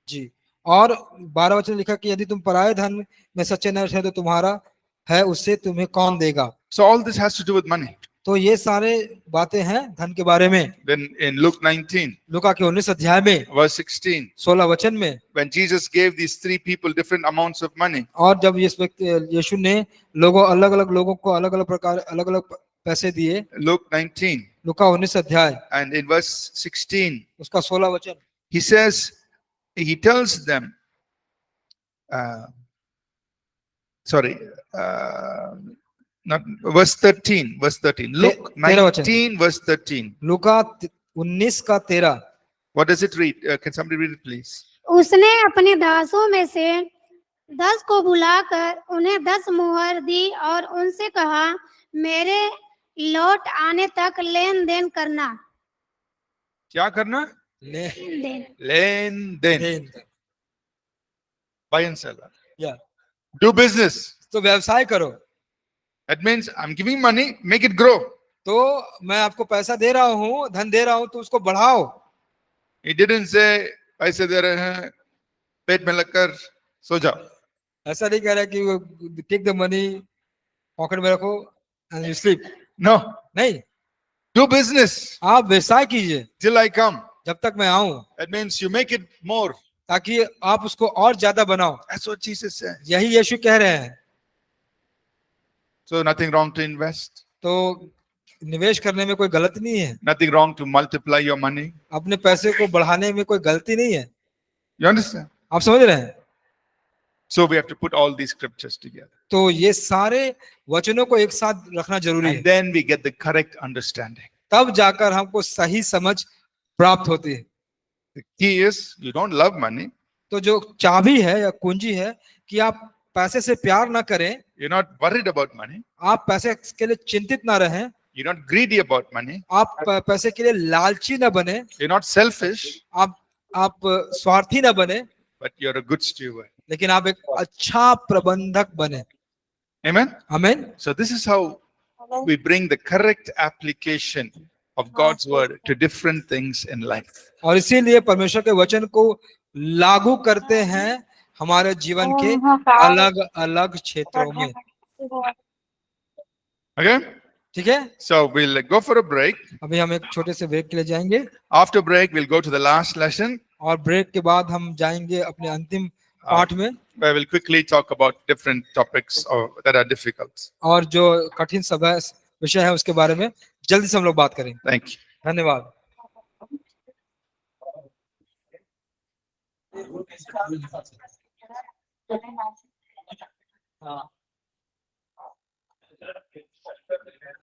S2: जी, और 12 वचन में लिखा कि यदि तुम पराये धन में सच्चे न ठहरे तो तुम्हारा है उससे तुम्हें कौन देगा।
S1: So all this has to do with money.
S2: तो ये सारे बातें हैं धन के बारे में।
S1: Then in Luke 19,
S2: लूका के 19 अध्याय में
S1: verse 16,
S2: 16 वचन में,
S1: when Jesus gave these three people different amounts of money,
S2: और जब यीशु ने अलग अलग लोगों को अलग अलग प्रकार अलग अलग पैसे दिए।
S1: Luke 19,
S2: लूका 19 अध्याय
S1: and in verse 16,
S2: उसका 16 वचन,
S1: he says, he tells them, not verse 13, Luke 19, verse 13.
S2: लूका 19 का 13।
S1: What does it read? Can somebody read it, please?
S4: उसने अपने दासों में से 10 को बुलाकर उन्हें 10 मुहर दी और उनसे कहा, मेरे लौट आने तक लेन देन करना।
S1: क्या करना? लेन then. Buy and sell.
S2: Yeah.
S1: Do business.
S2: तो व्यवसाय करो।
S1: That means I'm giving money, make it grow.
S2: तो मैं आपको पैसा दे रहा हूँ, धन दे रहा हूँ, तो उसको बढ़ाओ।
S1: He didn't say पैसे दे रहे हैं, पेट में लगकर सो जाओ।
S2: ऐसा नहीं कह रहा कि टेक द मनी पॉकेट में रखो एंड यू स्लीप।
S1: No.
S2: नहीं,
S1: Do business
S2: आप व्यवसाय कीजिए
S1: till I come.
S2: जब तक मैं आऊं,
S1: That means you make it more.
S2: ताकि आप उसको और ज्यादा बनाओ।
S1: That's what Jesus says.
S2: यही यीशु कह रहे हैं।
S1: So nothing wrong to invest.
S2: तो निवेश करने में कोई गलती नहीं है।
S1: Nothing wrong to multiply your money.
S2: अपने पैसे को बढ़ाने में कोई गलती नहीं है।
S1: You understand?
S2: आप समझ रहे हैं?
S1: So we have to put all these scriptures together.
S2: तो ये सारे वचनों को एक साथ रखना जरूरी है।
S1: And then we get the correct understanding.
S2: तब जाकर हमको सही समझ प्राप्त होती है।
S1: The key is you don't love money.
S2: तो जो चाबी है या कुंजी है कि आप पैसे से प्यार ना करें।
S1: You're not worried about money.
S2: आप पैसे के लिए चिंतित ना रहें।
S1: You're not greedy about money.
S2: आप पैसे के लिए लालची ना बने।
S1: You're not selfish.
S2: आप स्वार्थी ना बने।
S1: But you're a good steward.
S2: लेकिन आप एक अच्छा प्रबंधक बने।
S1: Amen.
S2: आमीन।
S1: So this is how we bring the correct application of God's word to different things in life.
S2: और इसीलिए परमेश्वर के वचन को लागू करते हैं हमारे जीवन के अलग अलग क्षेत्रों में।
S1: Okay?
S2: ठीक है।
S1: So we'll go for a break.
S2: अभी हम एक छोटे से ब्रेक के लिए जाएंगे।
S1: After break, we'll go to the last lesson.
S2: और ब्रेक के बाद हम जाएंगे अपने अंतिम पाठ में।
S1: I will quickly talk about different topics that are difficult.
S2: और जो कठिन विषय है उसके बारे में जल्दी से हम लोग बात करेंगे।
S1: Thank you.
S2: धन्यवाद। हाँ।